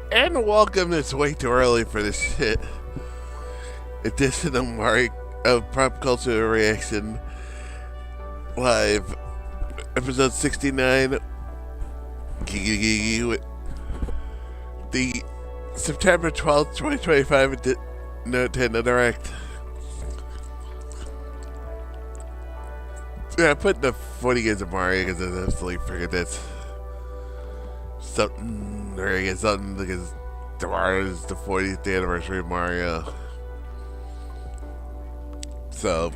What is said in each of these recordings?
And welcome. It's way too early for this shit. Edition of Mario of Pop Culture Reaction Live, episode 69. The September 12th, 2025 Nintendo Direct. Yeah, I put the 40 games of Mario because I absolutely figured that's something, or I guess something because tomorrow is the 40th anniversary of Mario. So,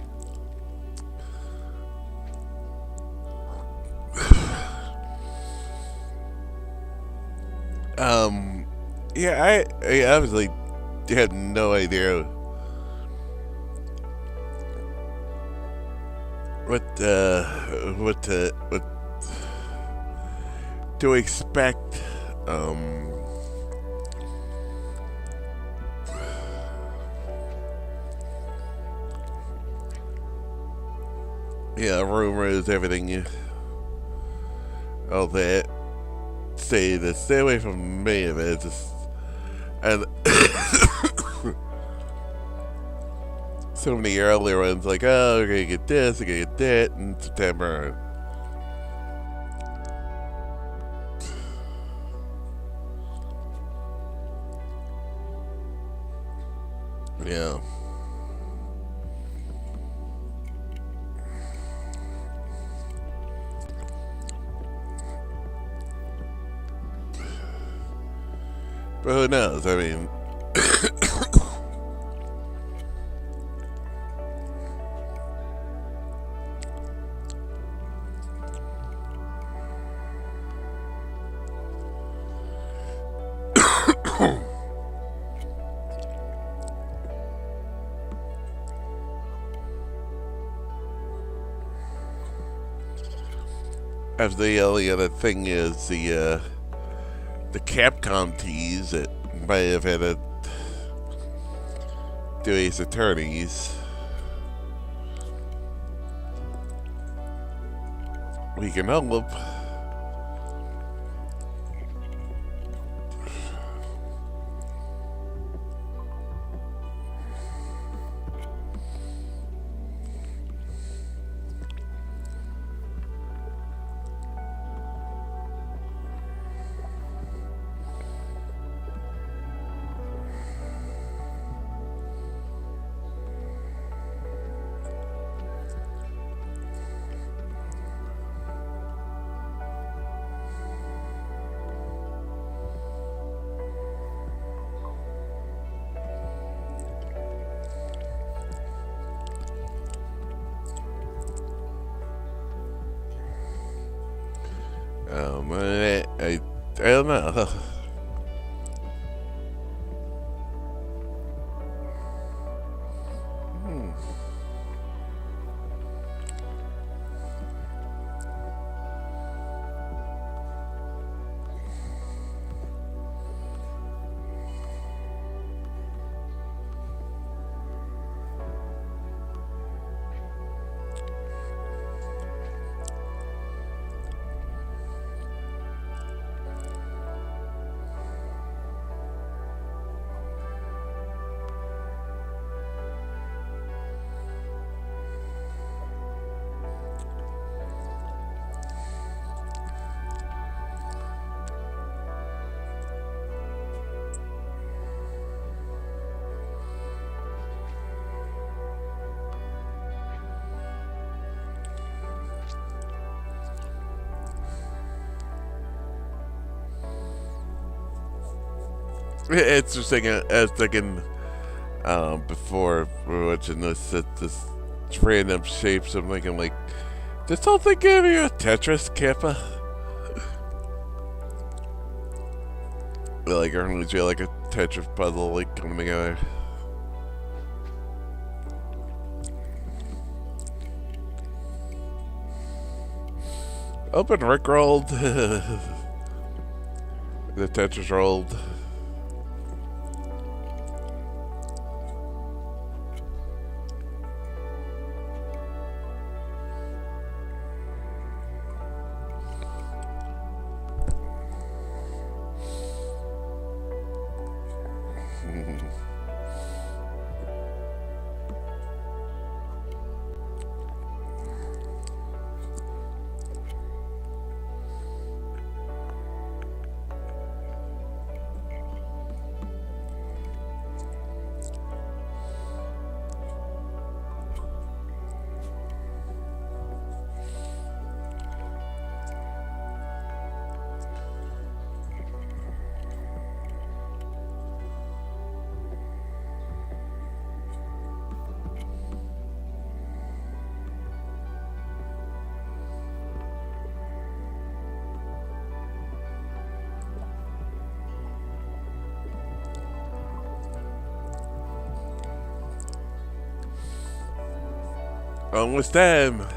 yeah, I obviously had no idea what to expect. Yeah, rumors, everything, all that. Stay away from me of it. And so many earlier ones like, oh, we're gonna get this, we're gonna get that in September. Yeah. But who knows? I mean, as the only other thing is the Capcom tease that might have had a do Ace Attorneys. We can hope. I don't know. It's interesting. I was thinking before we were watching this random shapes. I'm thinking like, this whole thing give you a Tetris, Kappa? Like, or was like a Tetris puzzle like coming together? Open Rickrolled. The Tetris rolled. Almost time.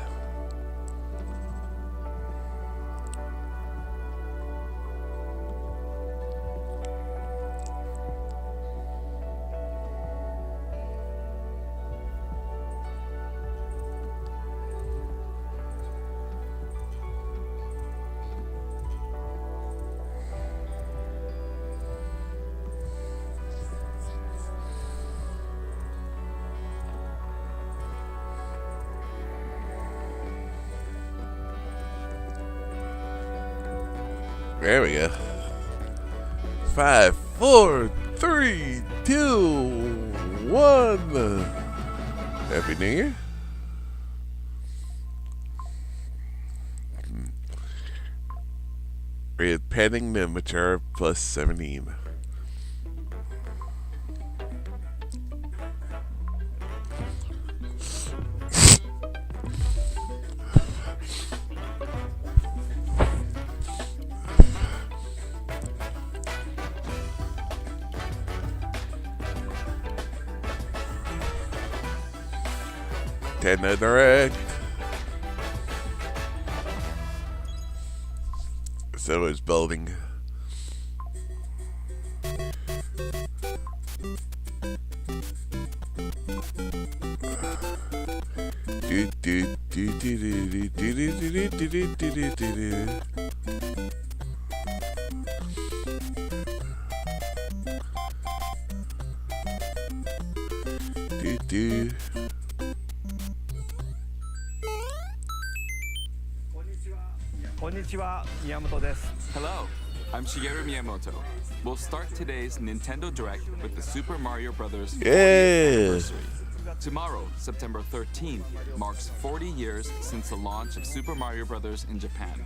There we go. 5, 4, 3, 2, 1. Happy New Year. With pending the mature plus 17. Nintendo Direct. So it's building. Hello, I'm Shigeru Miyamoto. We'll start today's Nintendo Direct with the Super Mario Bros. 40th anniversary. Tomorrow, September 13th, marks 40 years since the launch of Super Mario Bros. In Japan.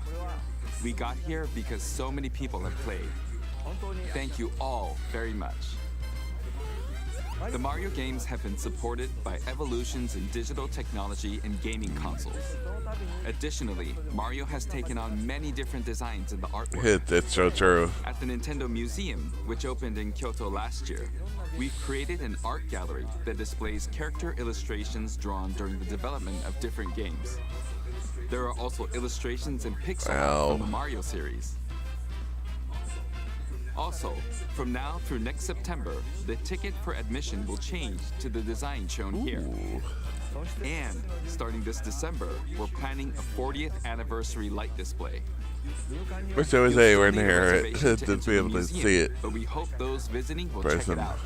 We got here because so many people have played. Thank you all very much. The Mario games have been supported by evolutions in digital technology and gaming consoles. Additionally, Mario has taken on many different designs in the artwork. That's so true. At the Nintendo Museum, which opened in Kyoto last year, we've created an art gallery that displays character illustrations drawn during the development of different games. There are also illustrations and pixel art from the Mario series. Also, from now through next September, the ticket for admission will change to the design shown here. And starting this December, we're planning a 40th anniversary light display. Wish I was anywhere in here to be able to see it. But we hope those visiting will check it out.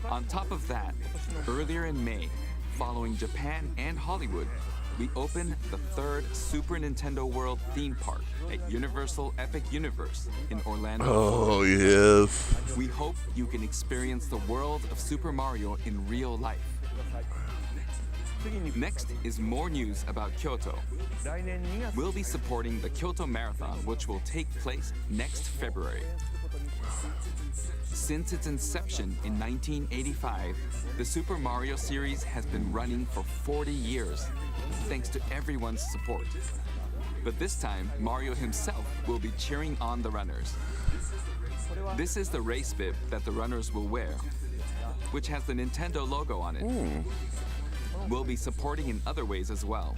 On top of that, earlier in May, following Japan and Hollywood, we opened the third Super Nintendo World theme park at Universal Epic Universe in Orlando. Oh, yes. We hope you can experience the world of Super Mario in real life. Next is more news about Kyoto. We'll be supporting the Kyoto Marathon, which will take place next February. Since its inception in 1985, the Super Mario series has been running for 40 years, thanks to everyone's support. But this time, Mario himself will be cheering on the runners. This is the race bib that the runners will wear, which has the Nintendo logo on it. We'll be supporting in other ways as well.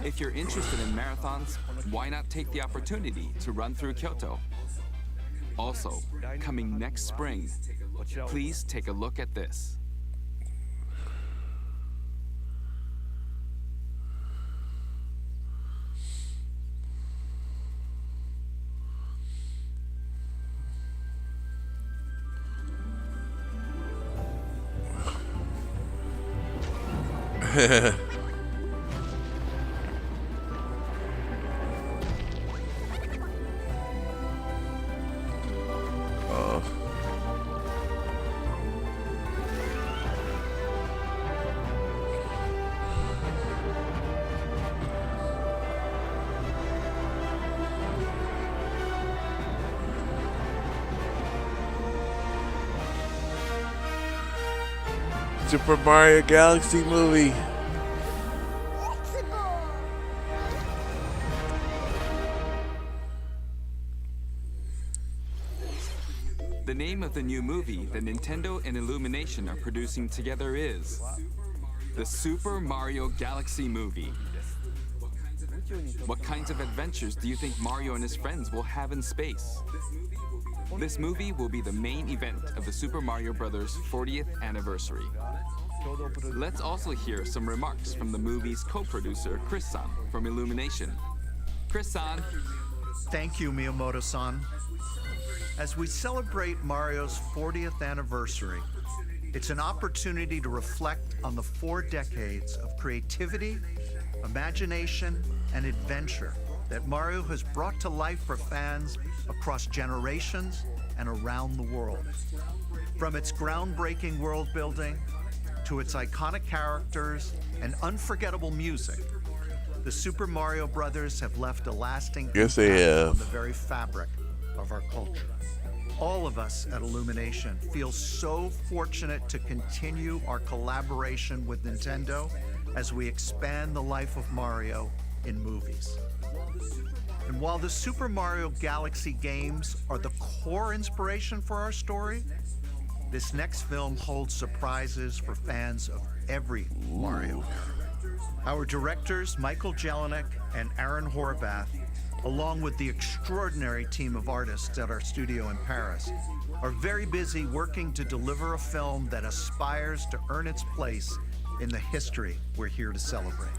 If you're interested in marathons, why not take the opportunity to run through Kyoto? Also, coming next spring, please take a look at this. Super Mario Galaxy movie. The name of the new movie that Nintendo and Illumination are producing together is The Super Mario Galaxy movie. What kinds of adventures do you think Mario and his friends will have in space? This movie will be the main event of the Super Mario Bros. 40th anniversary. Let's also hear some remarks from the movie's co-producer, Chris-san, from Illumination. Chris-san. Thank you, Miyamoto-san. As we celebrate Mario's 40th anniversary, it's an opportunity to reflect on the 4 decades of creativity, imagination, and adventure that Mario has brought to life for fans across generations and around the world. From its groundbreaking world building to its iconic characters and unforgettable music, the Super Mario Brothers have left a lasting Yes, impact they have. on the very fabric of our culture. All of us at Illumination feel so fortunate to continue our collaboration with Nintendo as we expand the life of Mario in movies. And while the Super Mario Galaxy games are the core inspiration for our story, this next film holds surprises for fans of every Mario. Our directors, Michael Jelinek and Aaron Horvath, along with the extraordinary team of artists at our studio in Paris, are very busy working to deliver a film that aspires to earn its place in the history we're here to celebrate.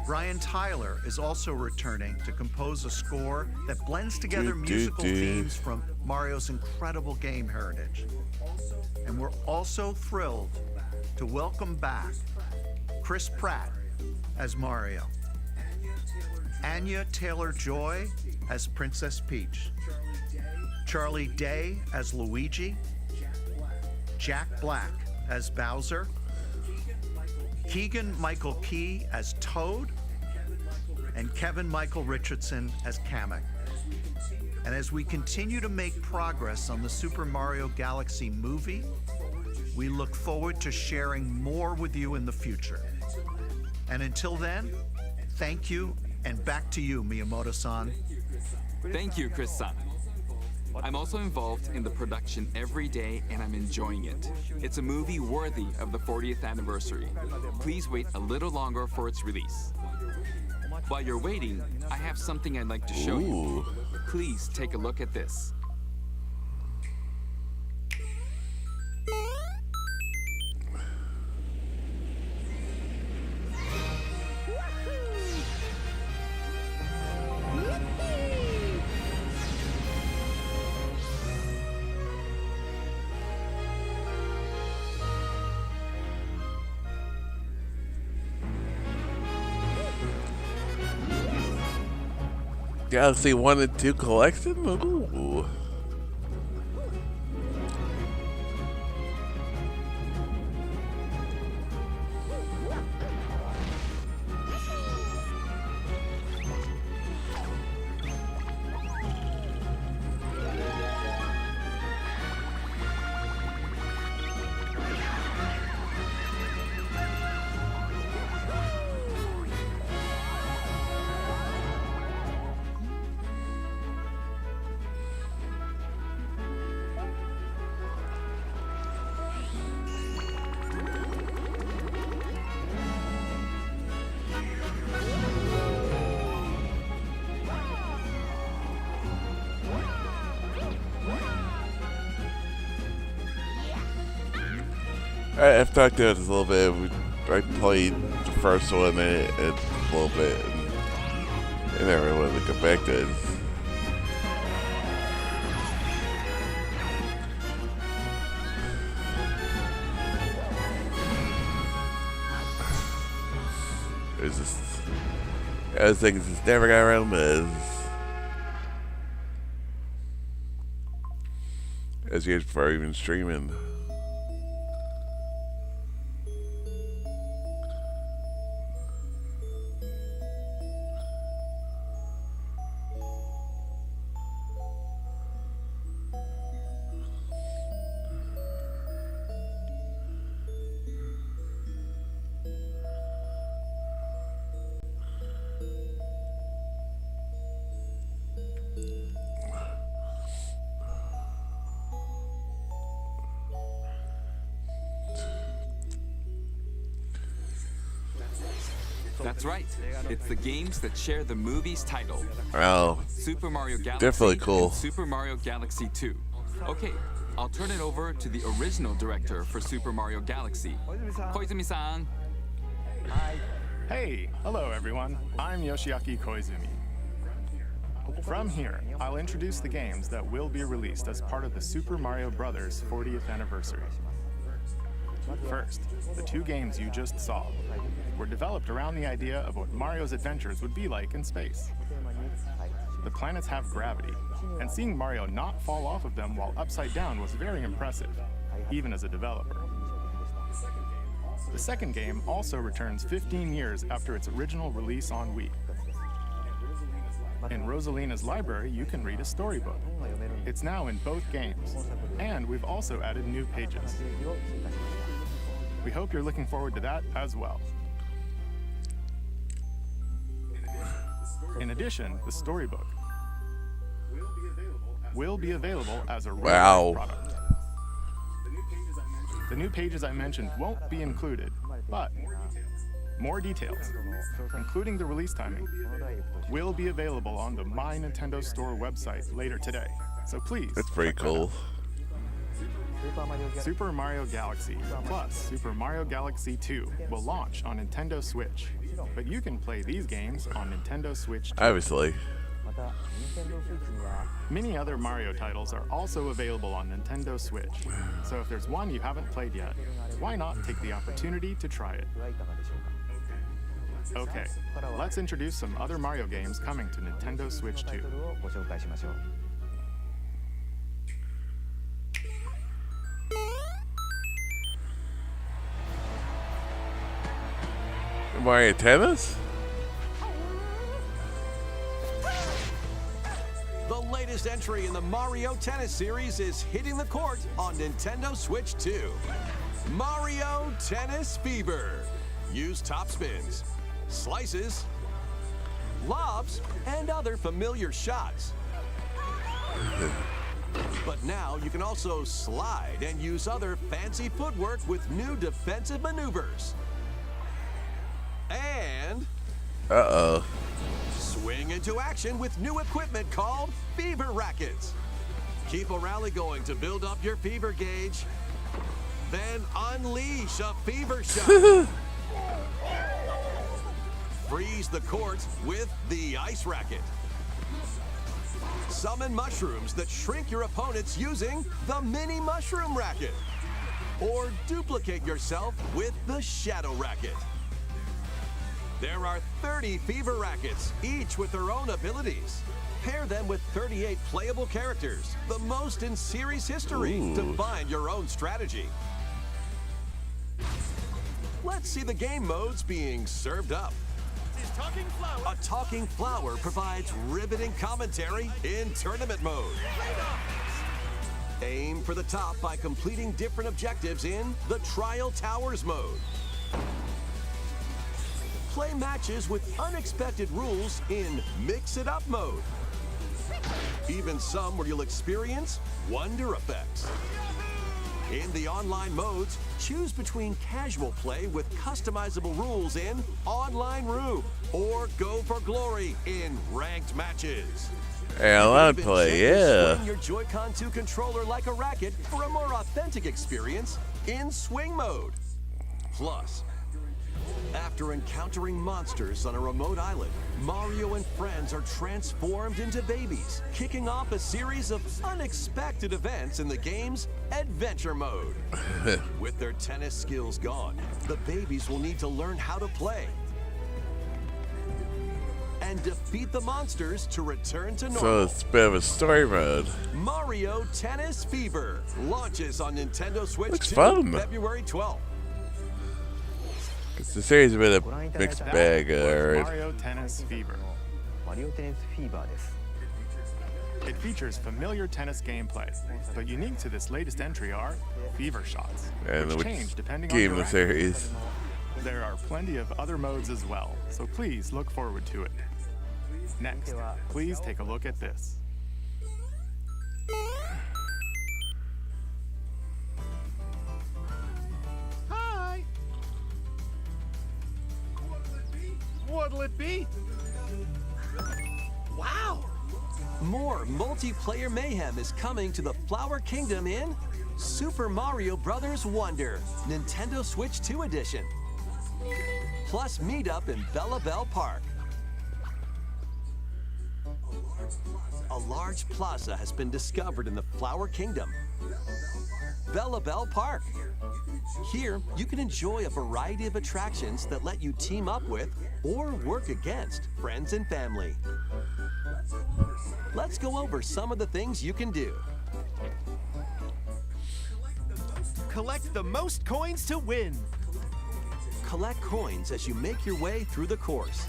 Brian Tyler is also returning to compose a score that blends together musical themes from Mario's incredible game heritage. And we're also thrilled to welcome back Chris Pratt as Mario, Anya Taylor-Joy as Princess Peach, Charlie Day as Luigi, Jack Black as Bowser, Keegan-Michael Key as Toad, and Kevin Michael Richardson as Kamek. And as we continue to make progress on the Super Mario Galaxy movie, we look forward to sharing more with you in the future. And until then, thank you, and back to you, Miyamoto-san. Thank you, Chris-san. I'm also involved in the production every day, and I'm enjoying it. It's a movie worthy of the 40th anniversary. Please wait a little longer for its release. While you're waiting, I have something I'd like to show you. Ooh. Please take a look at this. Galaxy 1 and 2 collection? Ooh. I've talked about this a little bit. I played the first one and a little bit, and I never wanted to go back to it. It's just, I was thinking, just never got around to this. As years before even streaming. That's right. It's the games that share the movie's title. Wow. Super Mario Galaxy Definitely cool. and Super Mario Galaxy 2. Okay, I'll turn it over to the original director for Super Mario Galaxy, Koizumi-san. Hey, hello everyone. I'm Yoshiaki Koizumi. From here, I'll introduce the games that will be released as part of the Super Mario Bros. 40th anniversary. First, the two games you just saw were developed around the idea of what Mario's adventures would be like in space. The planets have gravity, and seeing Mario not fall off of them while upside down was very impressive, even as a developer. The second game also returns 15 years after its original release on Wii. In Rosalina's library, you can read a storybook. It's now in both games, and we've also added new pages. We hope you're looking forward to that as well. In addition, the storybook will be available as a real product. The new pages I mentioned won't be included, but more details, including the release timing, will be available on the My Nintendo Store website later today. So please. That's pretty cool. Super Mario Galaxy plus Super Mario Galaxy 2 will launch on Nintendo Switch, but you can play these games on Nintendo Switch too. Obviously. Many other Mario titles are also available on Nintendo Switch, so if there's one you haven't played yet, why not take the opportunity to try it? Okay, let's introduce some other Mario games coming to Nintendo Switch 2. Mario Tennis? The latest entry in the Mario Tennis series is hitting the court on Nintendo Switch 2. Mario Tennis Fever. Use top spins, slices, lobs, and other familiar shots. But now you can also slide and use other fancy footwork with new defensive maneuvers. And Uh-oh. swing into action with new equipment called Fever Rackets. Keep a rally going to build up your fever gauge. Then unleash a fever shot. Freeze the court with the Ice Racket. Summon mushrooms that shrink your opponents using the Mini Mushroom Racket. Or duplicate yourself with the Shadow Racket. There are 30 Fever Rackets, each with their own abilities. Pair them with 38 playable characters, the most in series history, to find your own strategy. Let's see the game modes being served up. A talking flower provides riveting commentary in tournament mode. Aim for the top by completing different objectives in the Trial Towers mode. Play matches with unexpected rules in Mix It Up mode. Even some where you'll experience wonder effects. In the online modes, choose between casual play with customizable rules in Online Room, or go for glory in ranked matches. Hey, I want to Even play, gently yeah. swing your Joy-Con 2 controller like a racket for a more authentic experience in swing mode. Plus, after encountering monsters on a remote island, Mario and friends are transformed into babies, kicking off a series of unexpected events in the game's Adventure Mode. With their tennis skills gone, the babies will need to learn how to play and defeat the monsters to return to normal. So it's a bit of a story mode. Mario Tennis Fever launches on Nintendo Switch Looks 2 fun. February 12th. It's the series has been a mixed bag. Mario Tennis Fever. It features familiar tennis gameplay, but unique to this latest entry are fever shots, And which which change depending on game your in the series? There are plenty of other modes as well, so please look forward to it. Next, please take a look at this. What'll it be? Wow! More multiplayer mayhem is coming to the Flower Kingdom in Super Mario Bros. Wonder, Nintendo Switch 2 Edition. Plus meet up in Bella Bell Park. A large plaza has been discovered in the Flower Kingdom. Bella Bell Park. Here, you can enjoy a variety of attractions that let you team up with or work against friends and family. Let's go over some of the things you can do. Collect the most coins to win. Collect coins as you make your way through the course.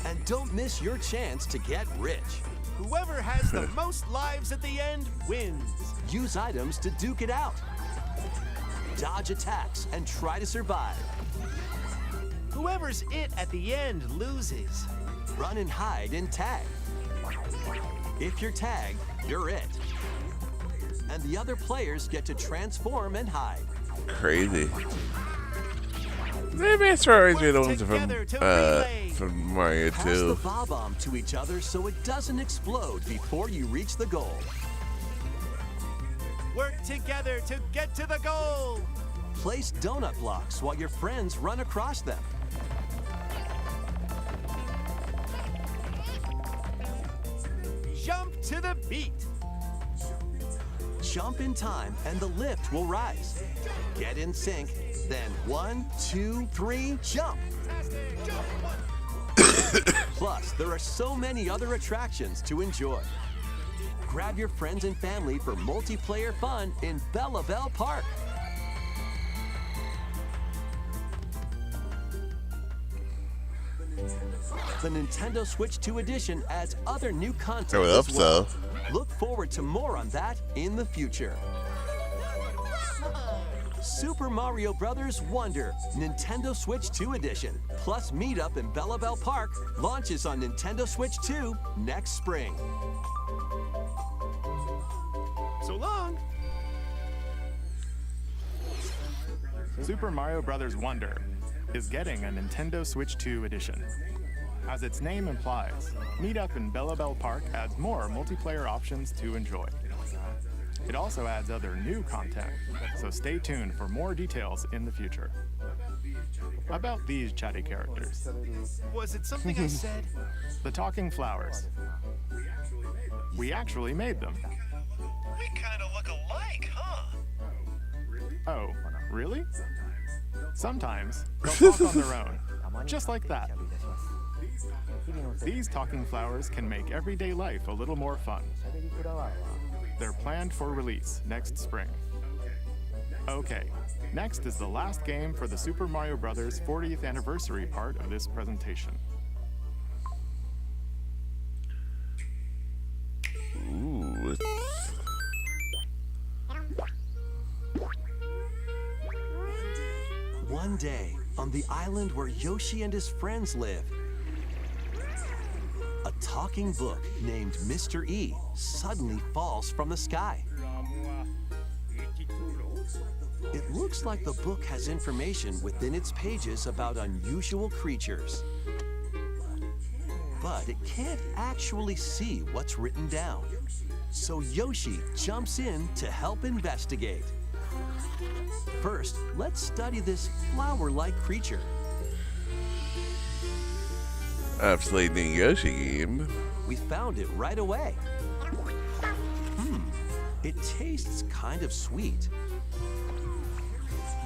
And don't miss your chance to get rich. Whoever has the most lives at the end wins. Use items to duke it out. Dodge attacks and try to survive. Whoever's it at the end loses. Run and hide and tag. If you're tagged, you're it. And the other players get to transform and hide. Crazy. Maybe it's original together to relay. from Mario Pass the 2. bob-omb to each other so it doesn't explode before you reach the goal. Work together to get to the goal. Place donut blocks while your friends run across them. Jump to the beat. Jump in time and the lift will rise. Get in sync, then 1, 2, 3, jump! Plus, there are so many other attractions to enjoy. Grab your friends and family for multiplayer fun in Bella Bell Park. The Nintendo Switch 2 Edition adds other new content I would as hope well. so. Look forward to more on that in the future. Super Mario Bros. Wonder, Nintendo Switch 2 Edition, plus meet up in Bella Bell Park, launches on Nintendo Switch 2 next spring. So long. Super Mario Bros. Wonder is getting a Nintendo Switch 2 edition. As its name implies, Meet Up in Bella Bell Park adds more multiplayer options to enjoy. It also adds other new content, so stay tuned for more details in the future. About these chatty characters, Was it something I said? the talking flowers. We actually made them. We kind of look alike, huh? Oh, really? Sometimes they'll talk on their own, just like that. These talking flowers can make everyday life a little more fun. They're planned for release next spring. Okay, next is the last game for the Super Mario Bros. 40th anniversary part of this presentation. Ooh. One day, on the island where Yoshi and his friends live, a talking book named Mr. E suddenly falls from the sky. It looks like the book has information within its pages about unusual creatures. But it can't actually see what's written down. So Yoshi jumps in to help investigate. First, let's study this flower-like creature. Absolutely new Yoshi game. We found it right away. It tastes kind of sweet.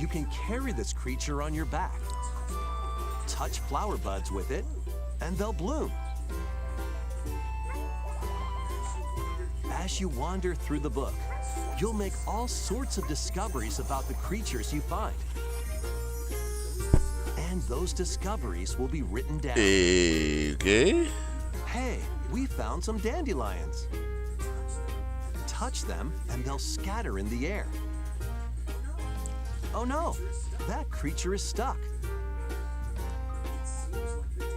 You can carry this creature on your back. Touch flower buds with it, and they'll bloom. As you wander through the book, you'll make all sorts of discoveries about the creatures you find. And those discoveries will be written down. Okay. Hey, we found some dandelions. Touch them and they'll scatter in the air. Oh no, that creature is stuck.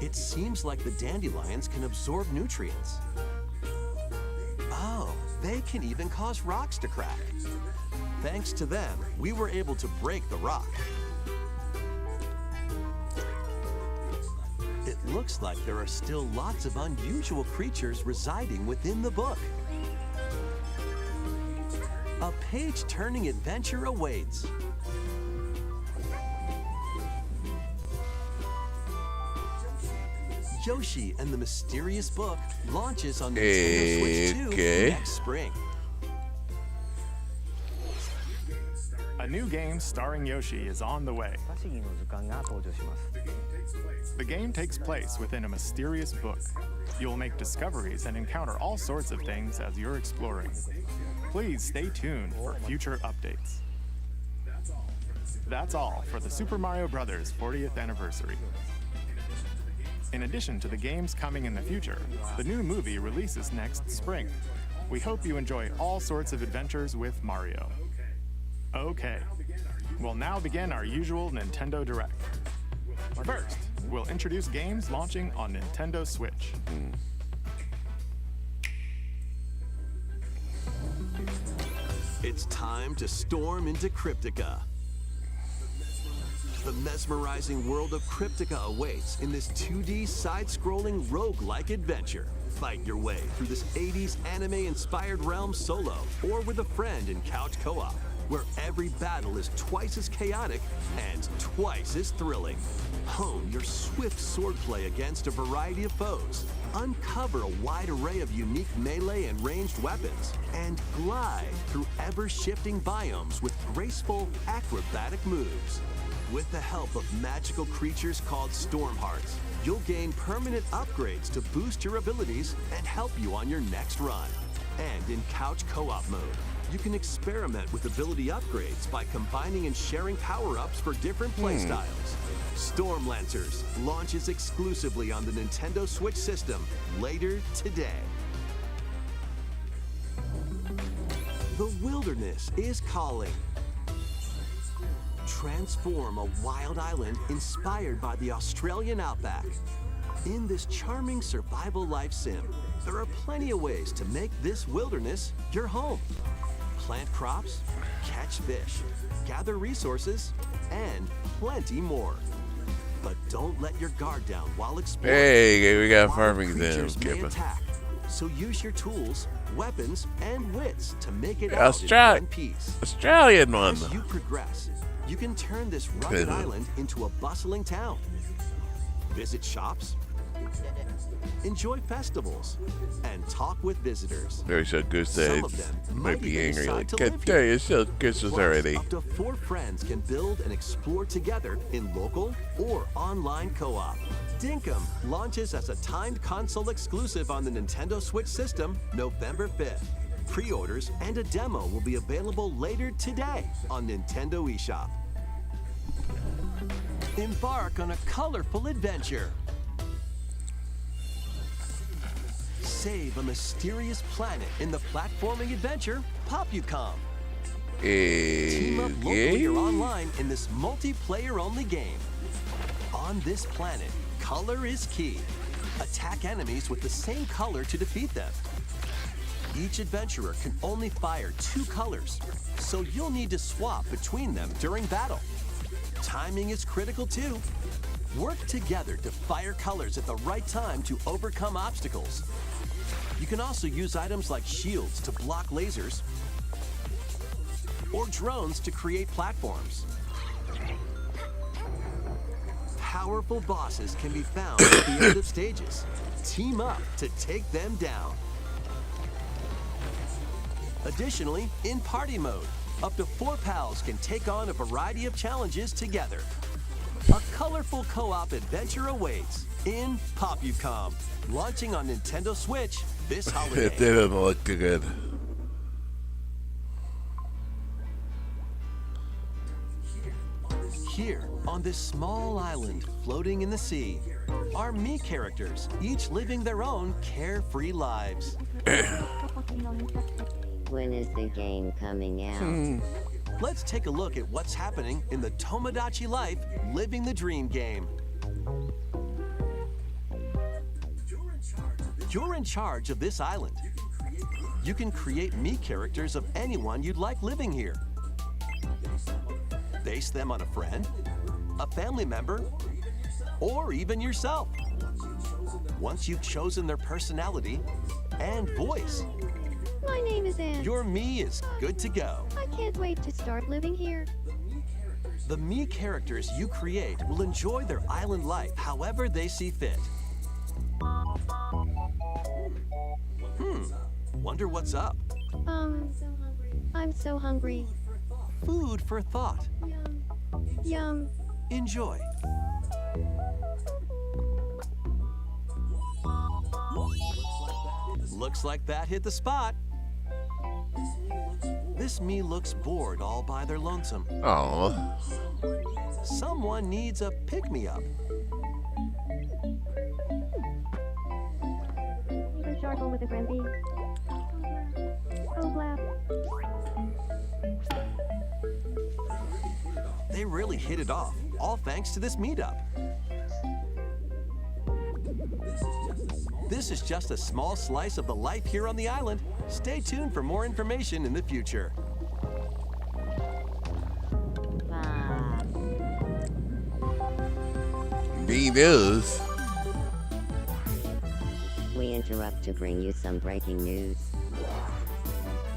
It seems like the dandelions can absorb nutrients. Oh, they can even cause rocks to crack. Thanks to them, we were able to break the rock. it looks like there are still lots of unusual creatures residing within the book. A page-turning adventure awaits. Yoshi and the Mysterious Book launches on Nintendo Switch 2 next spring. A new game starring Yoshi is on the way. 不思議の図鑑が登場します。 The game takes place within a mysterious book. You'll make discoveries and encounter all sorts of things as you're exploring. Please stay tuned for future updates. That's all for the Super Mario Bros. 40th anniversary. In addition to the games coming in the future, the new movie releases next spring. We hope you enjoy all sorts of adventures with Mario. Okay, we'll now begin our usual Nintendo Direct. First, we'll introduce games launching on Nintendo Switch. It's time to storm into Cryptica. The mesmerizing world of Cryptica awaits in this 2D side-scrolling roguelike adventure. Fight your way through this 80s anime-inspired realm solo or with a friend in couch co-op, where every battle is twice as chaotic and twice as thrilling. Hone your swift swordplay against a variety of foes, uncover a wide array of unique melee and ranged weapons, and glide through ever-shifting biomes with graceful, acrobatic moves. With the help of magical creatures called Storm Hearts, you'll gain permanent upgrades to boost your abilities and help you on your next run. And in couch co-op mode, you can experiment with ability upgrades by combining and sharing power-ups for different playstyles. Storm Lancers launches exclusively on the Nintendo Switch system later today. The wilderness is calling. Transform a wild island inspired by the Australian outback. In this charming survival life sim, there are plenty of ways to make this wilderness your home. Plant crops, catch fish, gather resources, and plenty more. But don't let your guard down while exploring. Hey, we got Wild farming creatures then. may attack, so use your tools, weapons, and wits to make it out in one piece. Australian one. As you progress, you can turn this rugged island into a bustling town. Visit shops, enjoy festivals, and talk with visitors. Very so good Some say of them might be even angry. decide Like, to God live damn, here. it's so Christmas Plus, already. up to 4 friends can build and explore together in local or online co-op. Dinkum launches as a timed console exclusive on the Nintendo Switch system November 5th. Pre-orders and a demo will be available later today on Nintendo eShop. Embark on a colorful adventure. Save a mysterious planet in the platforming adventure Popucom. Team up locally or online in this multiplayer-only game. On this planet, color is key. Attack enemies with the same color to defeat them. Each adventurer can only fire 2 colors, so you'll need to swap between them during battle. Timing is critical too. Work together to fire colors at the right time to overcome obstacles. You can also use items like shields to block lasers or drones to create platforms. Powerful bosses can be found at the end of stages. Team up to take them down. Additionally, in party mode, up to 4 pals can take on a variety of challenges together. A colorful co-op adventure awaits in Popucom, launching on Nintendo Switch this It holiday. didn't look too good. Here, on this small island floating in the sea, are me characters, each living their own carefree lives. When is the game coming out? Let's take a look at what's happening in the Tomodachi Life Living the Dream game. You're in charge of this island. You can create me characters of anyone you'd like living here. Base them on a friend, a family member, or even yourself. Once you've chosen their personality and voice, My name is Anne. your me is good to go. I can't wait to start living here. The me characters you create will enjoy their island life however they see fit. Wonder what's up? I'm so hungry. Food for thought. Yum. Yum. Enjoy. Looks like that hit the spot. This me looks bored all by their lonesome. Oh, Someone needs a pick-me-up. The charcoal with a Granby. Oh, blap. They really hit it off, all thanks to this meetup. This is just a small slice of the life here on the island. Stay tuned for more information in the future. B News. We interrupt to bring you some breaking news.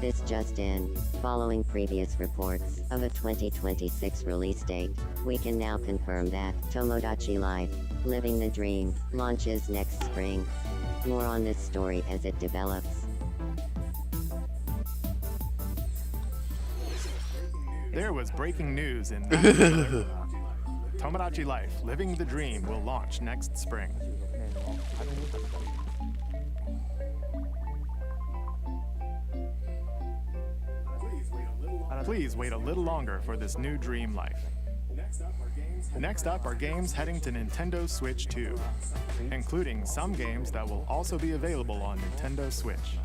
This just in, following previous reports of a 2026 release date, we can now confirm that Tomodachi Life, Living the Dream, launches next spring. More on this story as it develops. There was breaking news in that. Tomodachi Life, Living the Dream will launch next spring. Please wait a little longer for this new dream life. Next up are games heading to Nintendo Switch 2, including some games that will also be available on Nintendo Switch.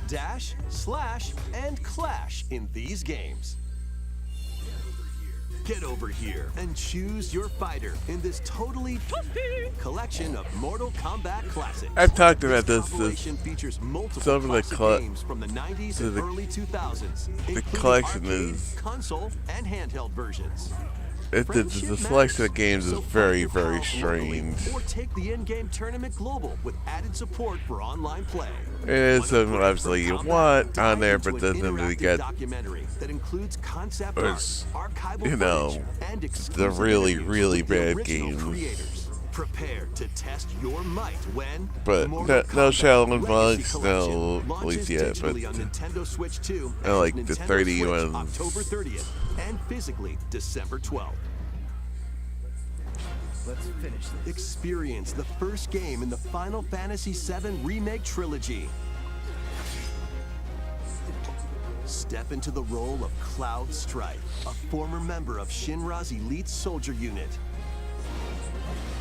Dash, slash, and clash in these games. Get over here and choose your fighter in this totally collection of Mortal Kombat classics. I've talked about this. Compilation features multiple Some of the classic games from the 90s and early 2000s, the including collection arcade, is- console, and handheld versions. The selection of games is very, very strange. Or take the in-game tournament global with added support for online play. It is something obviously you want on there, but doesn't really get, documentary that includes concept or art, it's, archival you know, footage, and the exclusive really, interviews really with the bad original games. creators. Prepare to test your might when But Mortal no Kombat Shaolin Legacy Monks, no, Collection at least launches yet, but digitally on Nintendo Switch 2 I and like the Nintendo 30 Switch ones. October 30th and physically December 12th. Let's finish this. Experience the first game in the Final Fantasy VII Remake Trilogy. Step into the role of Cloud Strife, a former member of Shinra's elite soldier unit.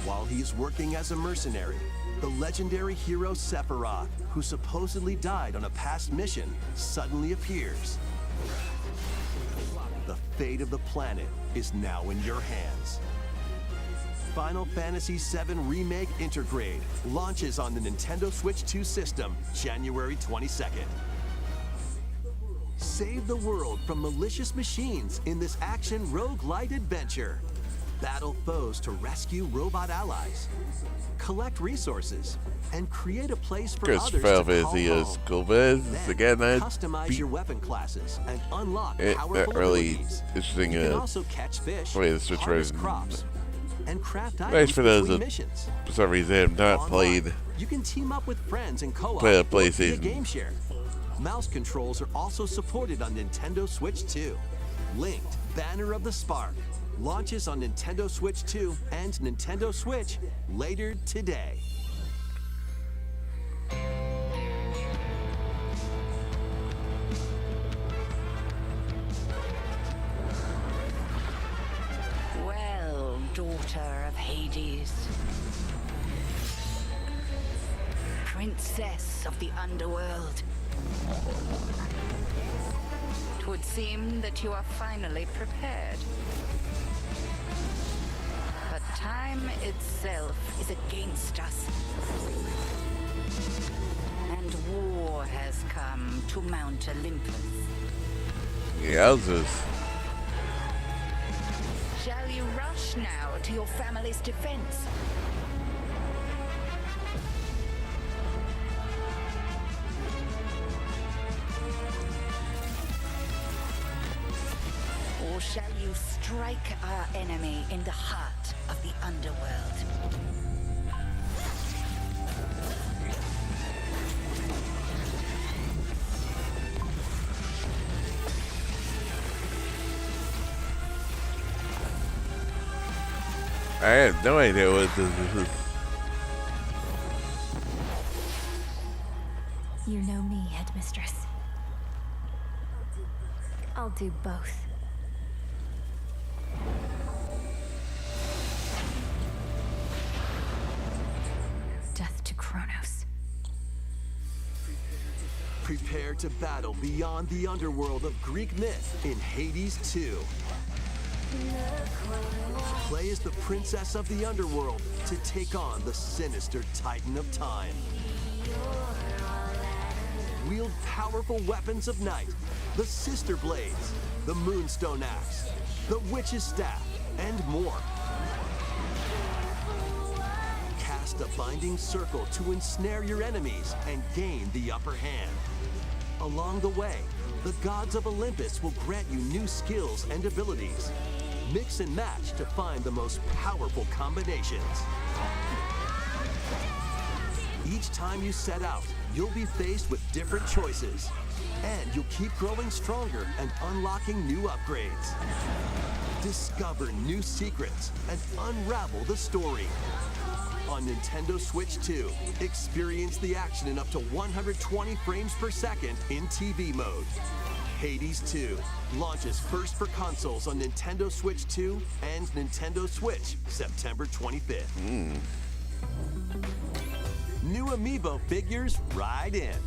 While he's working as a mercenary, the legendary hero Sephiroth, who supposedly died on a past mission, suddenly appears. The fate of the planet is now in your hands. Final Fantasy VII Remake Intergrade launches on the Nintendo Switch 2 system January 22nd. Save the world from malicious machines in this action roguelite adventure. Battle foes to rescue robot allies. Collect resources and create a place for Because others Final to call Fantasy home. is cool, but Then, again, I customize beat your weapon classes and unlock it powerful not really abilities. interesting. You can also catch fish, Wait, the Switch harvest version. crops, and craft Nice items for those between that missions. for some reason have not Online, played. You can team up with friends and co-op Play a or via PlayStation. Game Share. Mouse controls are also supported on Nintendo Switch 2. Linked Banner of the Spark launches on Nintendo Switch 2 and Nintendo Switch later today. Well, daughter of Hades, princess of the underworld, it would seem that you are finally prepared. But time itself is against us. And war has come to Mount Olympus. Yowzers. Shall we rush now to your family's defense? Or shall you strike our enemy in the heart of the underworld? I have no idea what this is. You know me, Headmistress. I'll do both. Death to Kronos. Prepare to battle beyond the underworld of Greek myth in Hades 2. Play as the princess of the underworld to take on the sinister Titan of Time. Wield powerful weapons of night, the Sister Blades, the Moonstone Axe, the Witch's Staff, and more. Cast a binding circle to ensnare your enemies and gain the upper hand. Along the way, the gods of Olympus will grant you new skills and abilities. Mix and match to find the most powerful combinations. Each time you set out, you'll be faced with different choices. And you'll keep growing stronger and unlocking new upgrades. Discover new secrets and unravel the story. On Nintendo Switch 2, experience the action in up to 120 frames per second in TV mode. Hades 2 launches first for consoles on Nintendo Switch 2 and Nintendo Switch September 25th. New Amiibo figures ride in.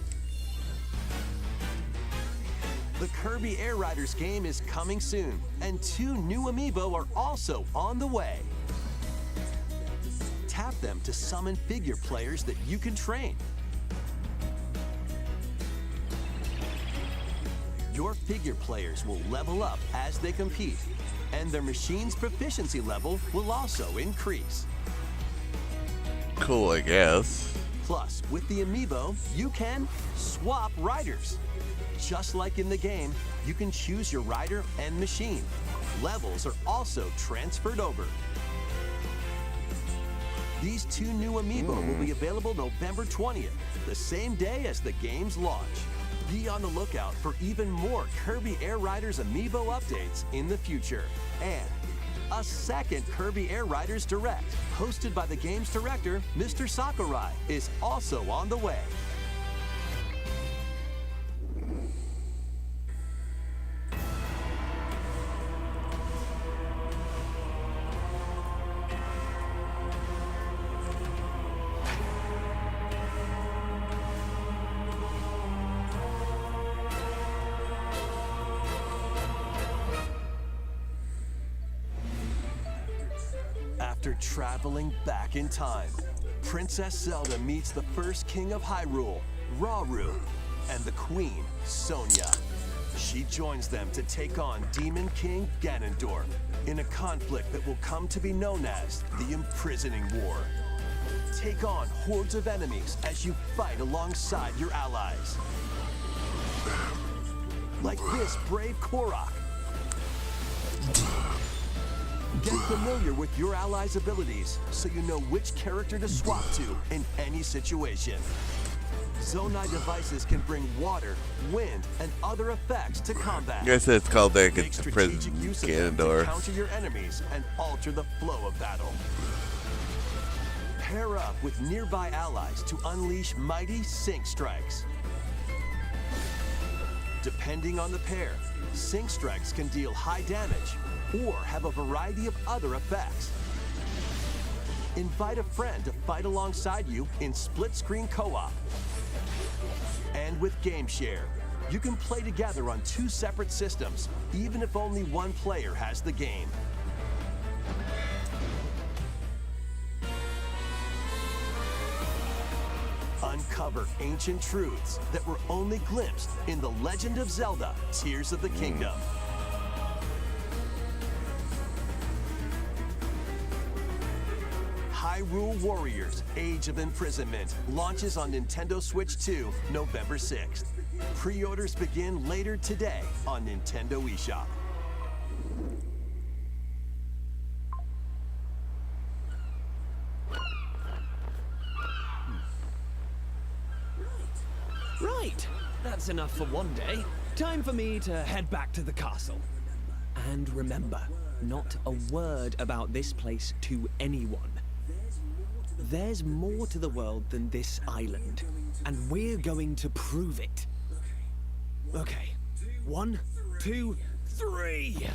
The Kirby Air Riders game is coming soon, and 2 new Amiibo are also on the way. Tap them to summon figure players that you can train. Your figure players will level up as they compete, and their machine's proficiency level will also increase. Cool, I guess. Plus, with the Amiibo, you can swap riders. Just like in the game, you can choose your rider and machine. Levels are also transferred over. These 2 new Amiibo will be available November 20th, the same day as the game's launch. Be on the lookout for even more Kirby Air Riders Amiibo updates in the future. And a second Kirby Air Riders Direct, hosted by the game's director, Mr. Sakurai, is also on the way. After traveling back in time, Princess Zelda meets the first king of Hyrule, Rauru, and the queen, Sonia. She joins them to take on Demon King Ganondorf in a conflict that will come to be known as the Imprisoning War. Take on hordes of enemies as you fight alongside your allies. Like this brave Korok. Get familiar with your allies' abilities so you know which character to swap to in any situation. Zonai devices can bring water, wind, and other effects to combat. I guess it's called that Make it's strategic prison use of them to Ganondorf. counter your enemies and alter the flow of battle. Pair up with nearby allies to unleash mighty sync strikes. Depending on the pair, sync strikes can deal high damage or have a variety of other effects. Invite a friend to fight alongside you in split-screen co-op. And with GameShare, you can play together on 2 separate systems, even if only one player has the game. Uncover ancient truths that were only glimpsed in The Legend of Zelda: Tears of the Kingdom. Hyrule Warriors: Age of Imprisonment launches on Nintendo Switch 2 November 6th. Pre-orders begin later today on Nintendo eShop. Right, that's enough for one day. Time for me to head back to the castle. And remember, not a word about this place to anyone. There's more to the world than this island, and we're going to prove it. Okay, 1, 2, 3.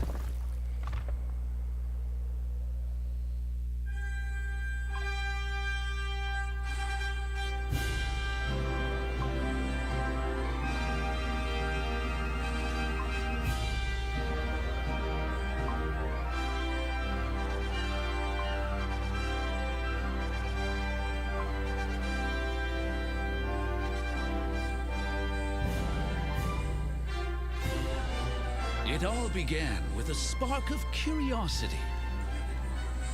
It all began with a spark of curiosity.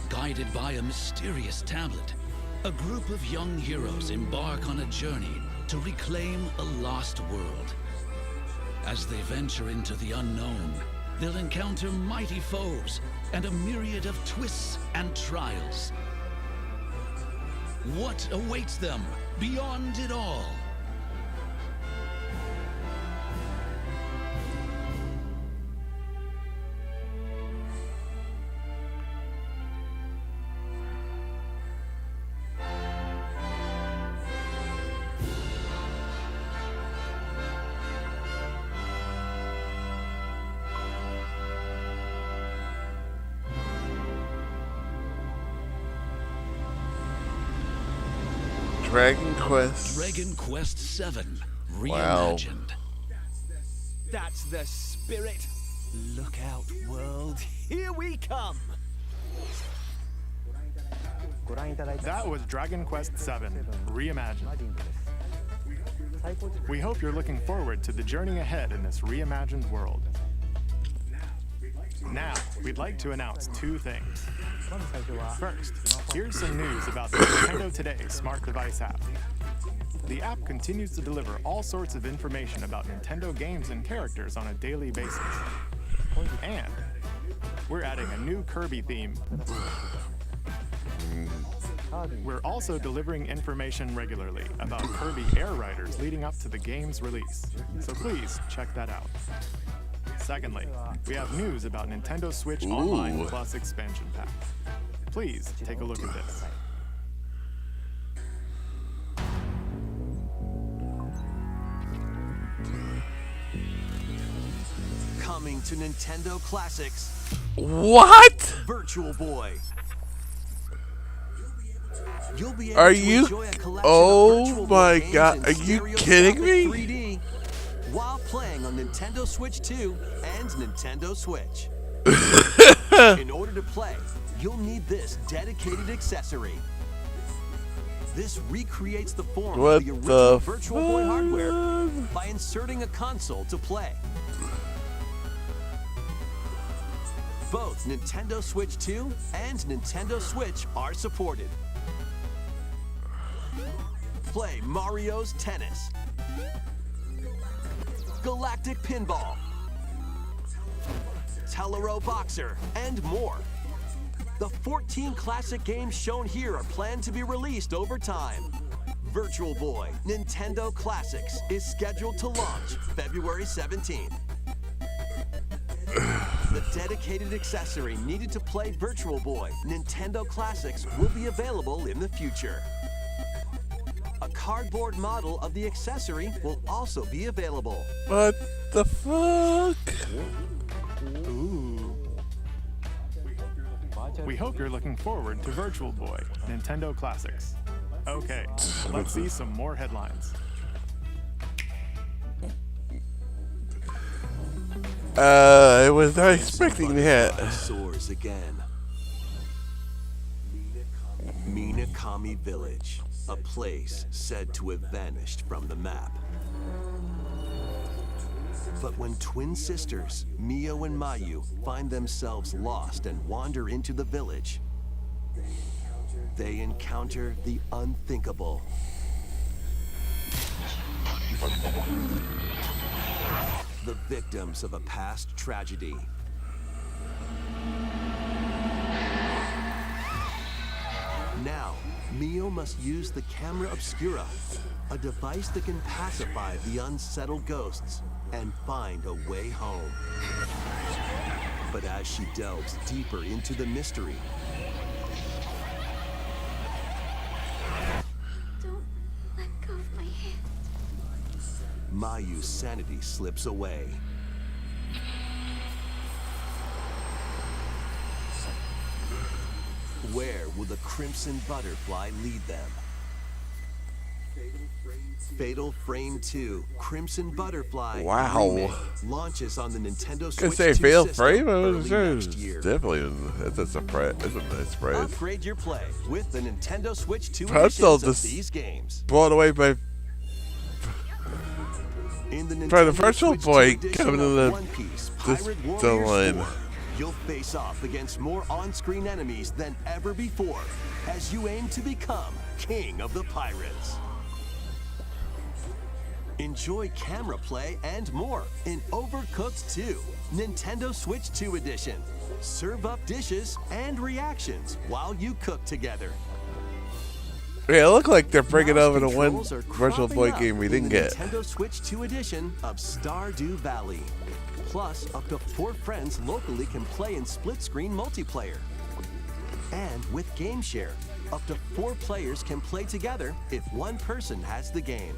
Guided by a mysterious tablet, a group of young heroes embark on a journey to reclaim a lost world. As they venture into the unknown, they'll encounter mighty foes and a myriad of twists and trials. What awaits them beyond it all? Dragon Quest. Dragon Quest VII Wow. Reimagined. That's the spirit. Look out, world. Here we come. That was Dragon Quest VII Reimagined. We hope you're looking forward to the journey ahead in this reimagined world. Now, we'd like to announce 2 things. First, here's some news about the Nintendo Today smart device app. The app continues to deliver all sorts of information about Nintendo games and characters on a daily basis. And we're adding a new Kirby theme. We're also delivering information regularly about Kirby Air Riders leading up to the game's release, so please check that out. Secondly, we have news about Nintendo Switch Online Plus expansion pack. Please take a look at this. Coming to Nintendo Classics. What? Virtual Boy. You'll be able Are to you? enjoy a collection Oh of Virtual Boy my games God! in Are you stereoscopic kidding me? 3D while playing on Nintendo Switch 2 and Nintendo Switch. In order to play, you'll need this dedicated accessory. This recreates the form What of the original the Virtual Boy hardware by inserting a console to play. Both Nintendo Switch 2 and Nintendo Switch are supported. Play Mario's Tennis, Galactic Pinball, Tellero Boxer, and more. The 14 classic games shown here are planned to be released over time. Virtual Boy Nintendo Classics is scheduled to launch February 17th. The dedicated accessory needed to play Virtual Boy Nintendo Classics will be available in the future. A cardboard model of the accessory will also be available. What the fuck? Ooh. We hope you're looking forward to Virtual Boy Nintendo Classics. Okay, let's see some more headlines. I was not expecting that. Soars again. Minakami Village, a place said to have vanished from the map. But when twin sisters, Mio and Mayu, find themselves lost and wander into the village, they encounter the unthinkable. The victims of a past tragedy. Now, Mio must use the camera obscura, a device that can pacify the unsettled ghosts and find a way home. But as she delves deeper into the mystery, Don't let go of my hand. Mayu's sanity slips away. Where will the Crimson Butterfly lead them? Fatal Frame 2 Crimson Butterfly Wow. remake launches on the Nintendo Could Switch say 2 Fatal system Frame. early next year. Definitely, that's a surprise. That's a nice surprise. Upgrade your play with the Nintendo Switch 2 I'm still editions of just these games. blown away by In the by the Nintendo Virtual Switch Boy 2 edition coming of to the One Piece this Pirate Warriors line. 4, you'll face off against more on-screen enemies than ever before as you aim to become King of the Pirates. Enjoy camera play and more in Overcooked 2, Nintendo Switch 2 edition. Serve up dishes and reactions while you cook together. Yeah, it looked like they're bringing Mouse over the one controls are Virtual cropping Boy up game we in didn't the get. Nintendo Switch 2 edition of Stardew Valley. Plus, up to 4 friends locally can play in split-screen multiplayer. And with Game Share, up to 4 players can play together if one person has the game.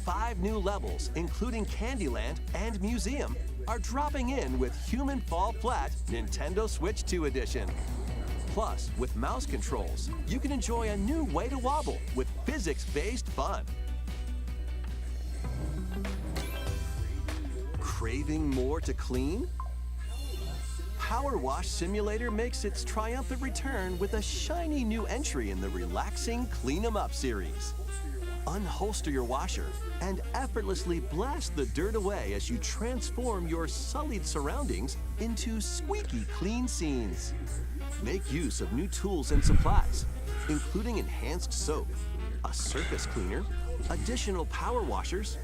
5 new levels, including Candyland and Museum, are dropping in with Human Fall Flat Nintendo Switch 2 edition. Plus, with mouse controls, you can enjoy a new way to wobble with physics-based fun. Craving more to clean? Power Wash Simulator makes its triumphant return with a shiny new entry in the relaxing Clean 'em Up series. Unholster your washer and effortlessly blast the dirt away as you transform your sullied surroundings into squeaky clean scenes. Make use of new tools and supplies, including enhanced soap, a surface cleaner, additional power washers,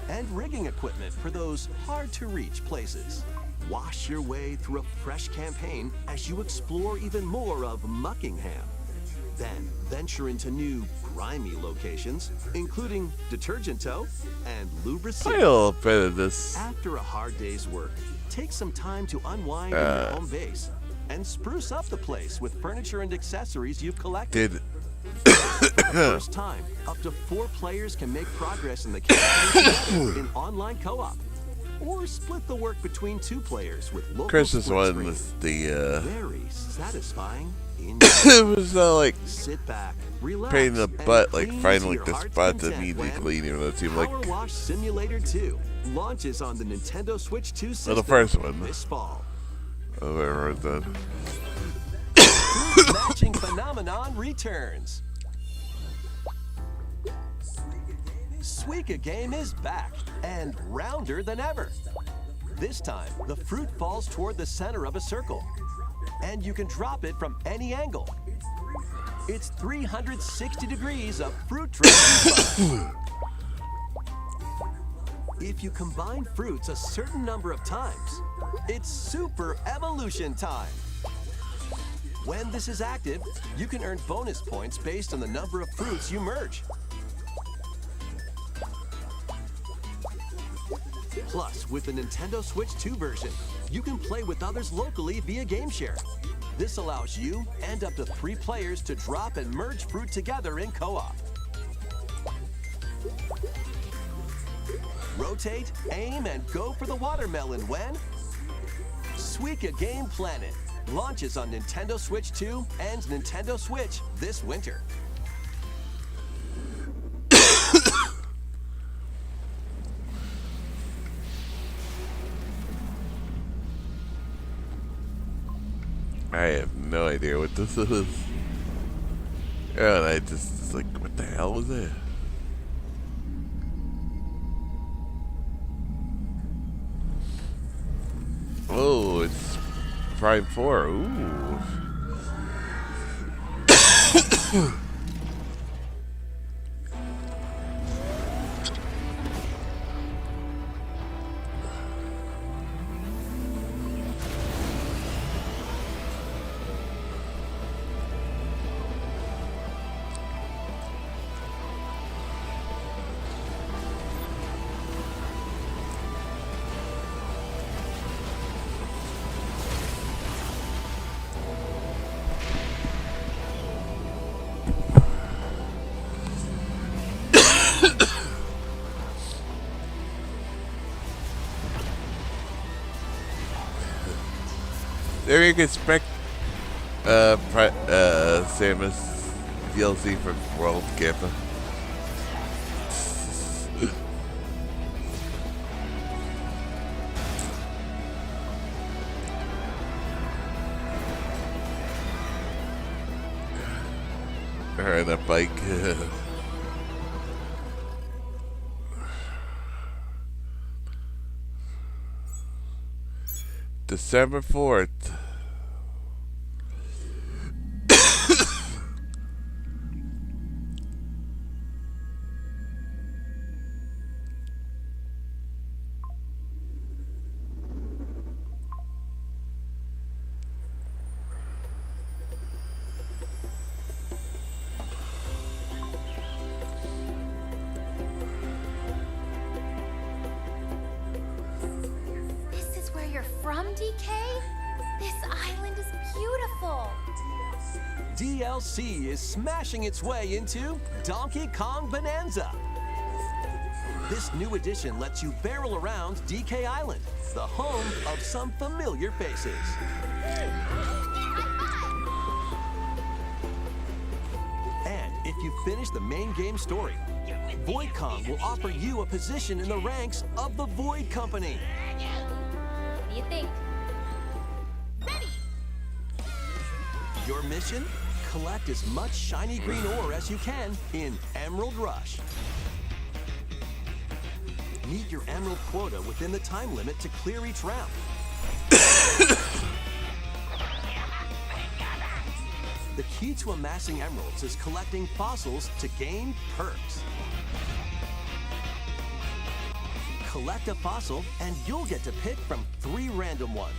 and rigging equipment for those hard-to-reach places. Wash your way through a fresh campaign as you explore even more of Muckingham. Then venture into new, grimy locations, including Detergent Toe and Lubricity. I a bit of this. After a hard day's work, take some time to unwind in your home base and spruce up the place with furniture and accessories you've collected. Did First time, up to 4 players can make progress in the campaign together in online co-op, or split the work between 2 players with local Chris's split one screen. was the Very satisfying. it was like Sit back, relax, pain in the and butt, like clean finding to like your the heart's spot that content needed when clean, even though it seemed like Power Wash Simulator 2 launches on the Nintendo Switch 2 system the first one. this fall. I've ever heard that. Fruit Matching Phenomenon returns. Suika Game is back and rounder than ever. This time, the fruit falls toward the center of a circle, and you can drop it from any angle. It's 360 degrees of fruit dropping fun. If you combine fruits a certain number of times, it's Super Evolution time. When this is active, you can earn bonus points based on the number of fruits you merge. Plus, with the Nintendo Switch 2 version, you can play with others locally via Game Share. This allows you and up to 3 players to drop and merge fruit together in co-op. Rotate, aim, and go for the watermelon when Suika Game Planet launches on Nintendo Switch 2 and Nintendo Switch this winter. I have no idea what this is. And I just it's like, what the hell was that? Oh, it's Prime 4. Ooh. There you can expect Samus DLC from World Kappa. Or on a bike. December 4th. This is where you're from, DK? This island is beautiful. DLC is smashing its way into Donkey Kong Bonanza. This new edition lets you barrel around DK Island, the home of some familiar faces. And if you finish the main game story, Void Kong will offer you a position in the ranks of the Void Company. What do you think? Your mission? Collect as much shiny green ore as you can in Emerald Rush. Meet your emerald quota within the time limit to clear each round. The key to amassing emeralds is collecting fossils to gain perks. Collect a fossil and you'll get to pick from 3 random ones.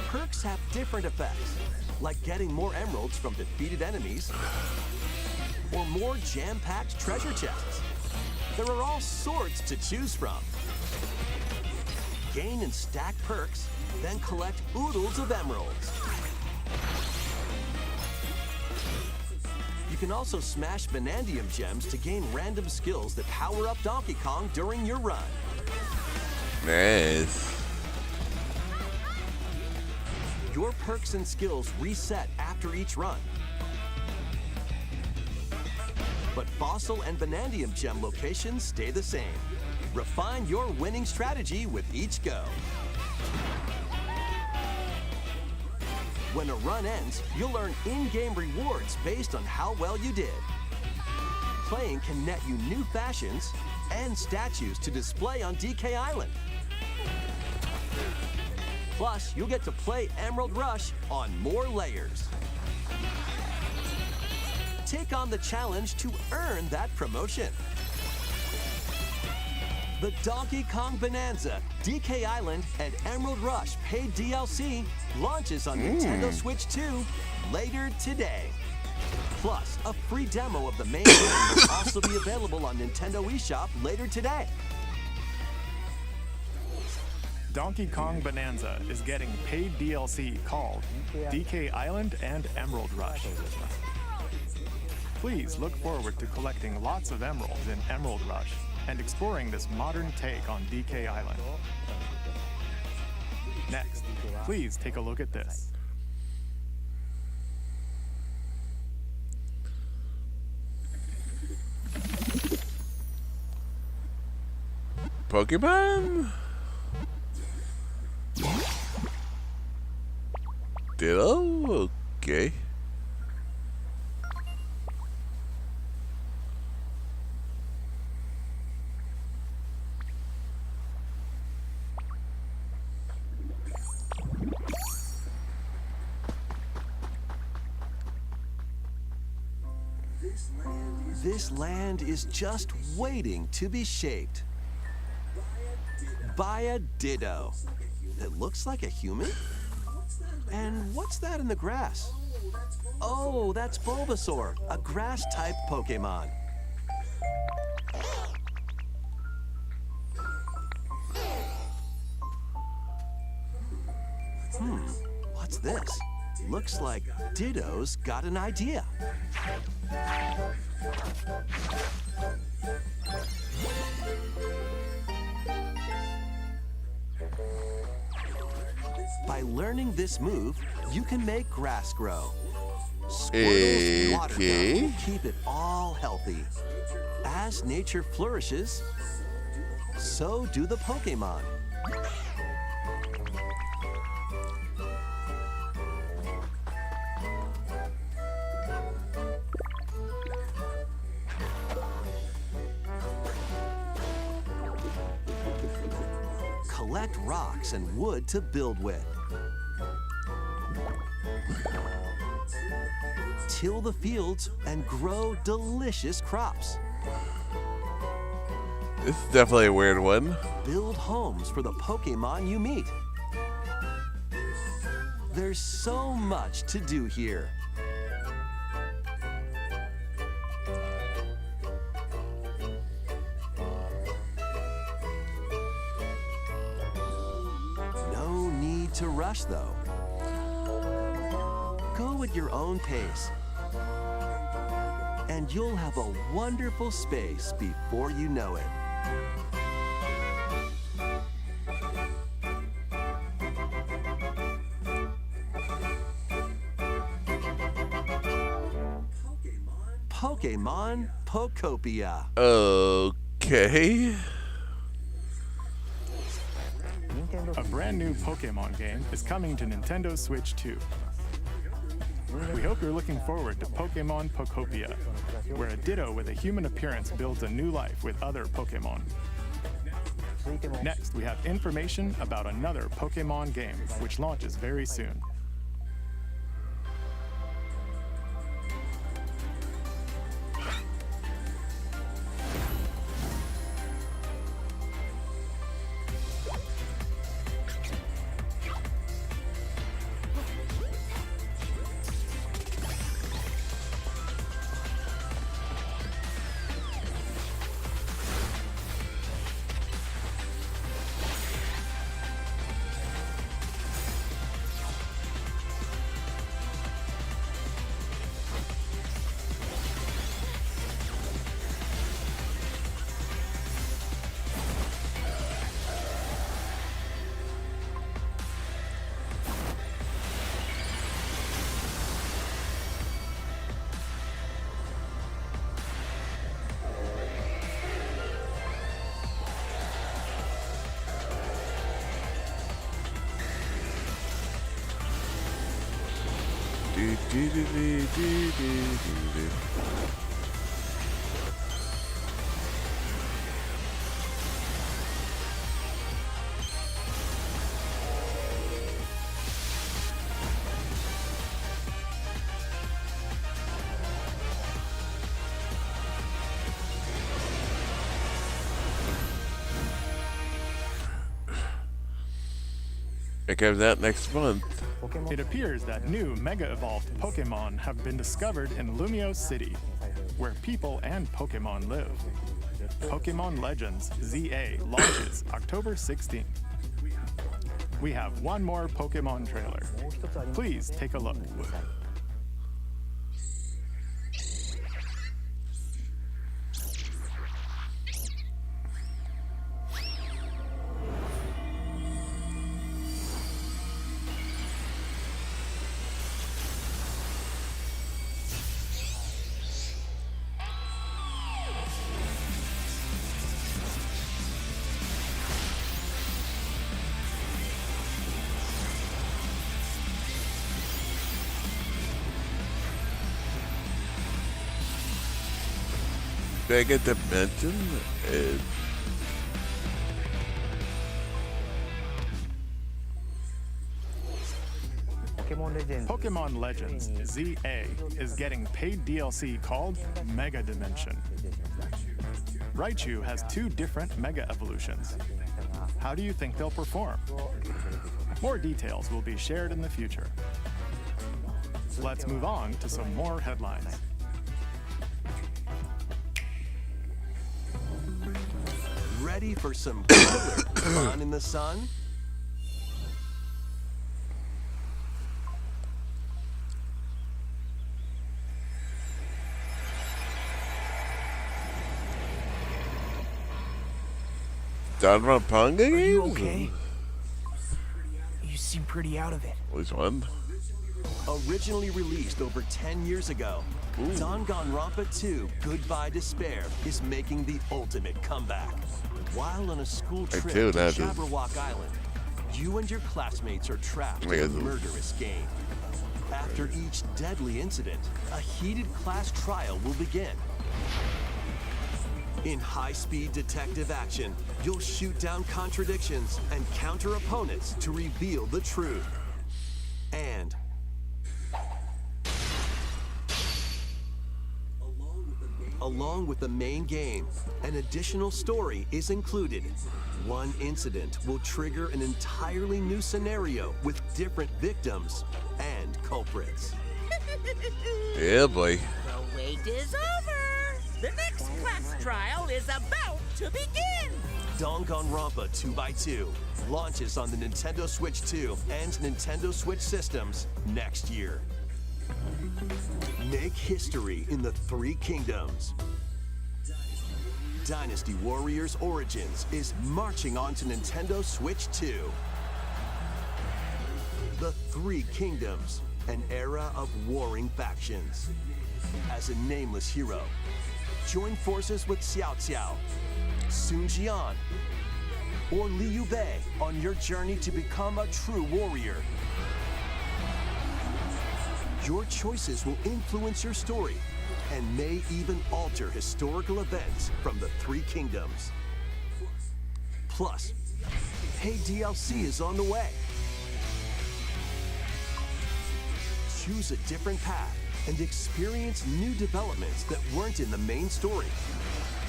Perks have different effects, like getting more emeralds from defeated enemies or more jam-packed treasure chests. There are all sorts to choose from. Gain and stack perks, then collect oodles of emeralds. You can also smash Vanadium gems to gain random skills that power up Donkey Kong during your run. Nice. Your perks and skills reset after each run. But Fossil and Vanadium gem locations stay the same. Refine your winning strategy with each go. When a run ends, you'll earn in-game rewards based on how well you did. Playing can net you new fashions and statues to display on DK Island. Plus, you'll get to play Emerald Rush on more layers. Take on the challenge to earn that promotion. The Donkey Kong Bonanza, DK Island, and Emerald Rush paid DLC launches on Nintendo Switch 2 later today. Plus, a free demo of the main game will also be available on Nintendo eShop later today. Donkey Kong Bonanza is getting paid DLC called DK Island and Emerald Rush. Please look forward to collecting lots of emeralds in Emerald Rush and exploring this modern take on DK Island. Next, please take a look at this. Pokemon? Ditto? Okay. This land is just waiting to be shaped by a Ditto that looks like a human. And what's that in the grass? Oh, that's Bulbasaur, a grass-type Pokemon. What's this? Looks like Ditto's got an idea. By learning this move, you can make grass grow. Squirtle's water gun will keep it all healthy. As nature flourishes, so do the Pokemon. Collect rocks and wood to build with. Till the fields and grow delicious crops. This is definitely a weird one. Build homes for the Pokemon you meet. There's so much to do here. No need to rush, though. Go at your own pace. And you'll have a wonderful space before you know it. Pokemon Pokopia. Okay. A brand new Pokemon game is coming to Nintendo Switch 2. We hope you're looking forward to Pokemon Pokopia, where a Ditto with a human appearance builds a new life with other Pokemon. Next, we have information about another Pokemon game, which launches very soon. It comes out next month. It appears that new Mega Evolved Pokemon have been discovered in Lumio City, where people and Pokemon live. Pokemon Legends ZA launches October 16th. We have one more Pokemon trailer. Please take a look. Do I get to mention it? Pokemon Legends ZA is getting paid DLC called Mega Dimension. Raichu has 2 different Mega Evolutions. How do you think they'll perform? More details will be shared in the future. Let's move on to some more headlines. Ready for some killer fun in the sun? Danganronpa games? Are you okay? You seem pretty out of it. Which one? Originally released over 10 years ago, Danganronpa 2 Goodbye Despair is making the ultimate comeback. While on a school trip to Jabberwock Island, you and your classmates are trapped in a murderous game. After each deadly incident, a heated class trial will begin. In high-speed detective action, you'll shoot down contradictions and counter opponents to reveal the truth. And along with the main game, an additional story is included. One incident will trigger an entirely new scenario with different victims and culprits. Yeah, boy. The wait is over! The next class trial is about to begin! Danganronpa 2x2 launches on the Nintendo Switch 2 and Nintendo Switch systems next year. Make history in the 3 kingdoms. Dynasty Warriors Origins is marching on to Nintendo Switch 2. The 3 kingdoms, an era of warring factions. As a nameless hero, join forces with Xiao Xiao, Sun Jian, or Liu Bei on your journey to become a true warrior. Your choices will influence your story and may even alter historical events from the 3 kingdoms. Plus, paid DLC is on the way. Choose a different path and experience new developments that weren't in the main story.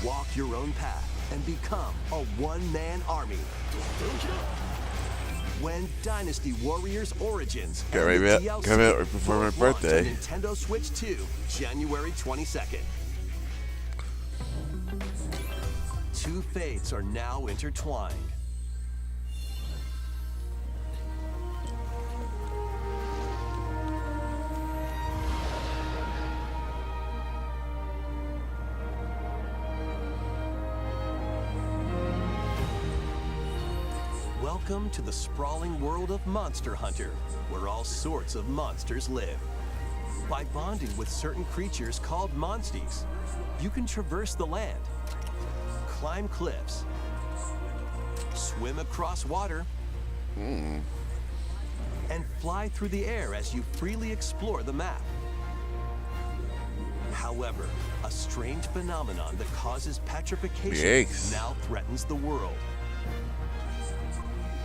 Walk your own path and become a one-man army. When Dynasty Warriors Origins come out right before my birthday. Nintendo Switch 2, January 22nd. 2 fates are now intertwined. Welcome to the sprawling world of Monster Hunter, where all sorts of monsters live. By bonding with certain creatures called monsties, you can traverse the land, climb cliffs, swim across water, and fly through the air as you freely explore the map. However, a strange phenomenon that causes petrification now threatens the world.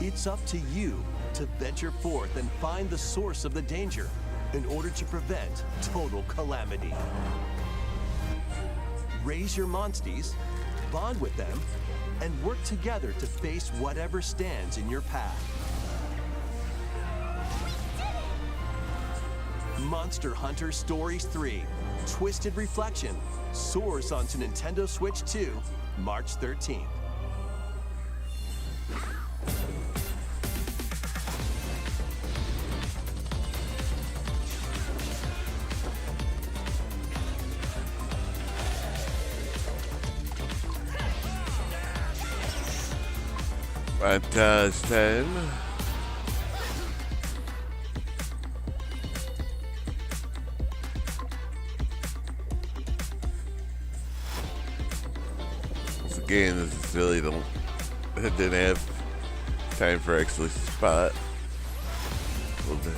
It's up to you to venture forth and find the source of the danger in order to prevent total calamity. Raise your monsties, bond with them, and work together to face whatever stands in your path. Monster Hunter Stories 3: Twisted Reflection soars onto Nintendo Switch 2, March 13th. Montage time. This game is silly. It didn't have time for actually spot. A little bit.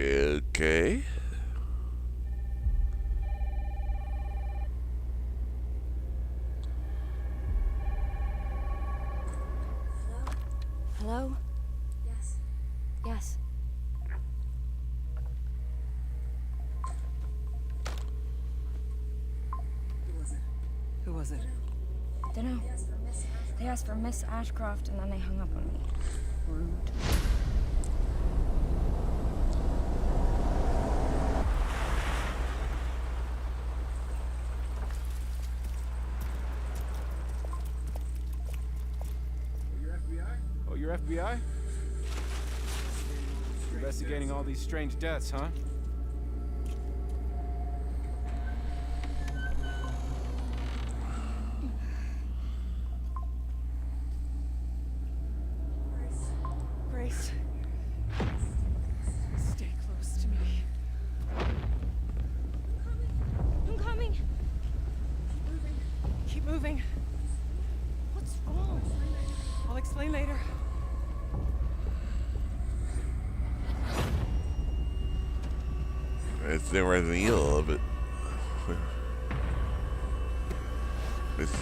Okay. Hello? Yes. Yes. Who was it? Dunno. They asked for Miss Ashcroft and then they hung up on me. Rude. Oh, you're FBI? Investigating all these strange deaths, huh? Grace. Stay close to me. I'm coming. Keep moving. What's wrong? I'll explain later. It's the Resident Evil of it. It's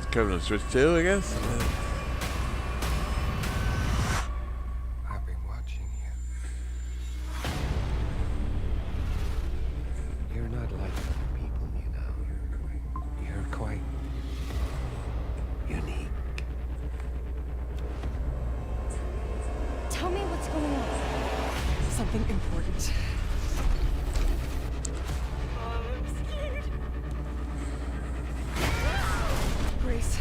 coming to Switch 2, I guess? I've been watching you. You're not like other people, you know. You're quite unique. Tell me what's going on. Something important. Grace.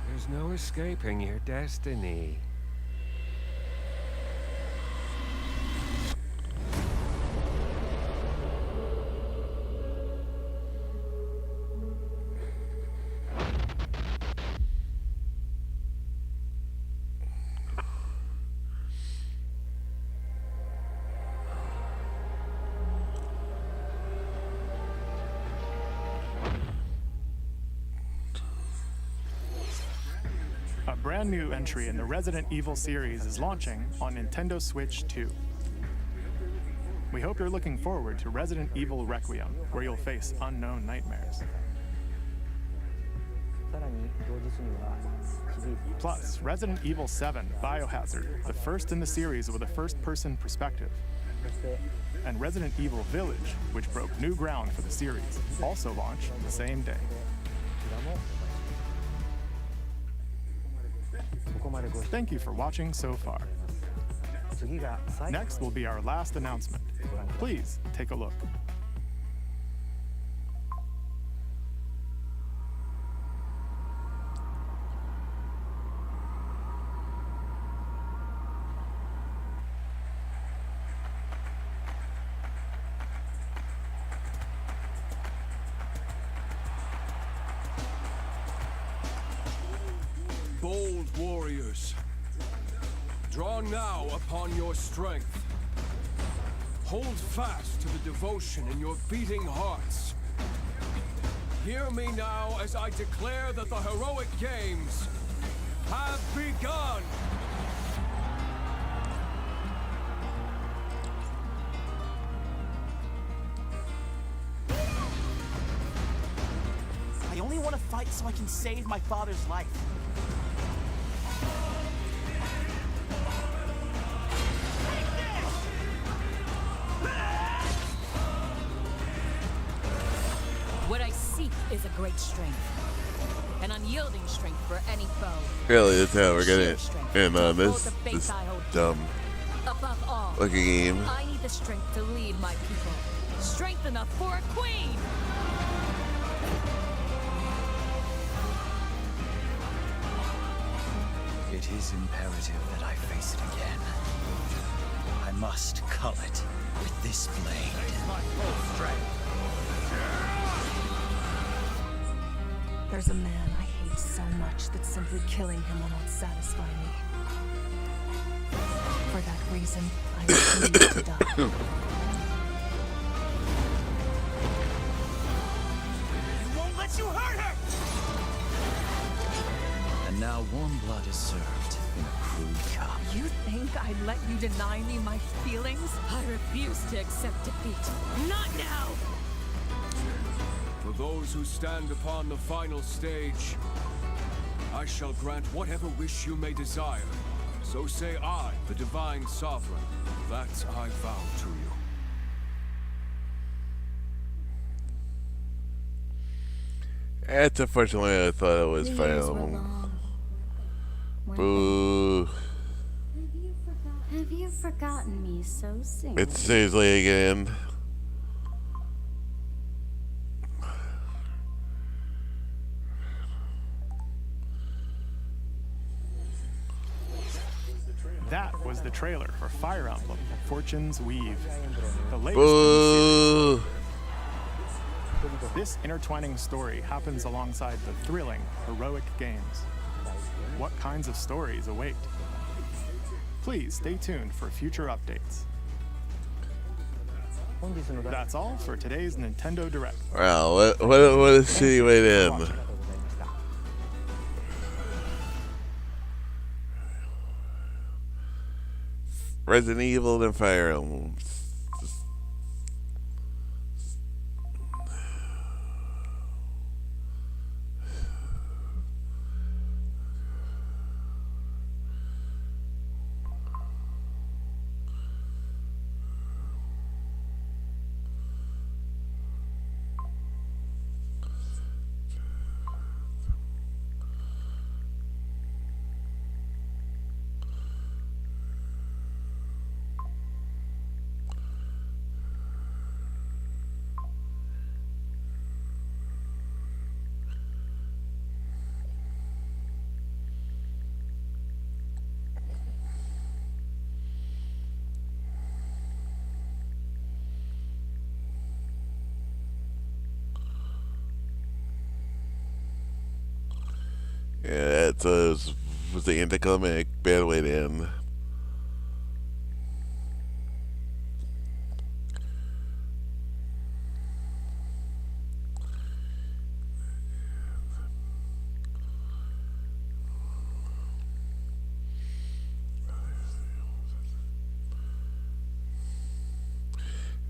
There's no escaping your destiny. A brand new entry in the Resident Evil series is launching on Nintendo Switch 2. We hope you're looking forward to Resident Evil Requiem, where you'll face unknown nightmares. Plus, Resident Evil 7 Biohazard, the first in the series with a first-person perspective. And Resident Evil Village, which broke new ground for the series, also launched the same day. Thank you for watching so far. Next will be our last announcement. Please take a look. Bold warriors, draw now upon your strength. Hold fast to the devotion in your beating hearts. Hear me now as I declare that the heroic games have begun! I only want to fight so I can save my father's life. What I seek is a great strength. An unyielding strength for any foe. Really, that's how we're gonna end on this dumb Above all, looking game. I need the strength to lead my people. Strength enough for a queen! It is imperative that I face it again. I must cull it with this blade. There's a man I hate so much that simply killing him will not satisfy me. For that reason, I refuse to die. let you hurt her! And now warm blood is served in a crude cup. You think I'd let you deny me my feelings? I refuse to accept defeat. Not now! For those who stand upon the final stage, I shall grant whatever wish you may desire. So say I, the Divine Sovereign, that I vow to you. That's unfortunately I thought it was final. Boo. Have you forgotten me so soon? It's seriously again. That was the trailer for Fire Emblem: Fortune's Weave, the latest Boo. in the series. This intertwining story happens alongside the thrilling, heroic games. What kinds of stories await? Please stay tuned for future updates. That's all for today's Nintendo Direct. Wow, what a shitty way to end. Resident Evil and Fire Emblem. Yeah, that was the anticlimactic bad way to end.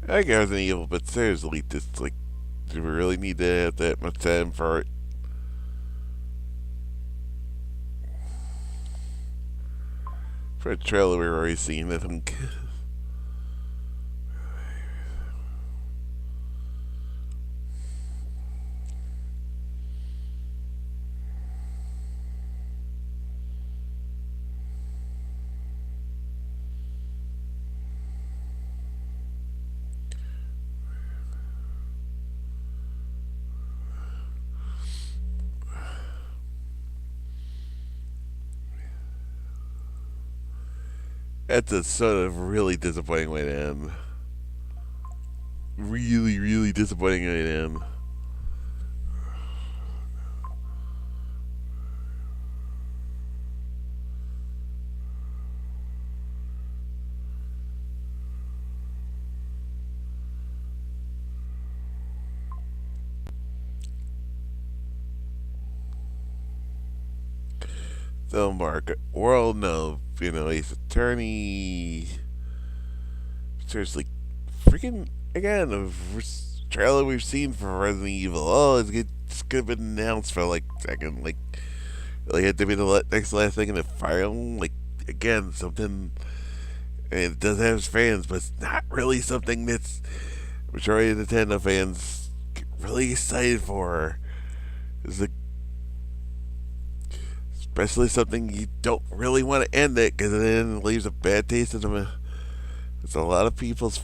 I like Resident Evil, but seriously, just like, do we really need to have that much time for it? For a trailer we've already seen, I think. That's a sort of really disappointing way to end. Really, really disappointing way to end. So Mark, world no, you know, Ace Attorney. Seriously, freaking again, a trailer we've seen for Resident Evil. Oh, it's gonna be announced for like second, like had to be the next last thing in the fire. Like again, something. And it does have its fans, but it's not really something that's majority of Nintendo fans get really excited for. It's like, especially something you don't really want to end it, because then it leaves a bad taste in them. It's a lot of people's.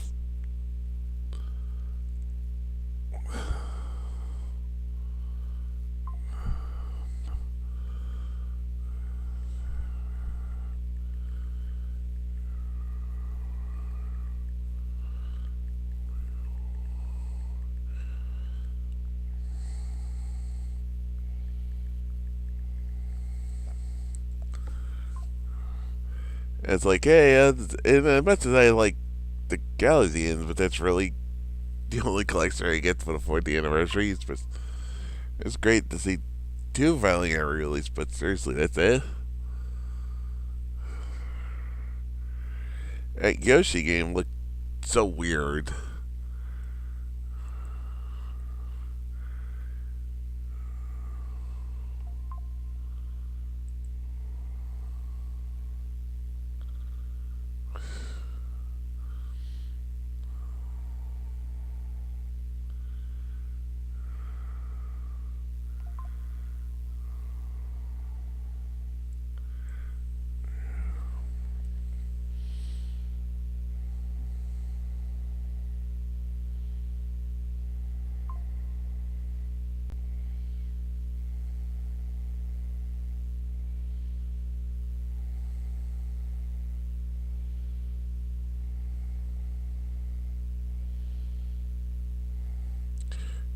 It's like, hey, and as much as I like the Galaxians, but that's really the only collection I get for the 40th anniversary. But It's great to see 2 finally get released, but seriously, that's it? That Yoshi game looked so weird.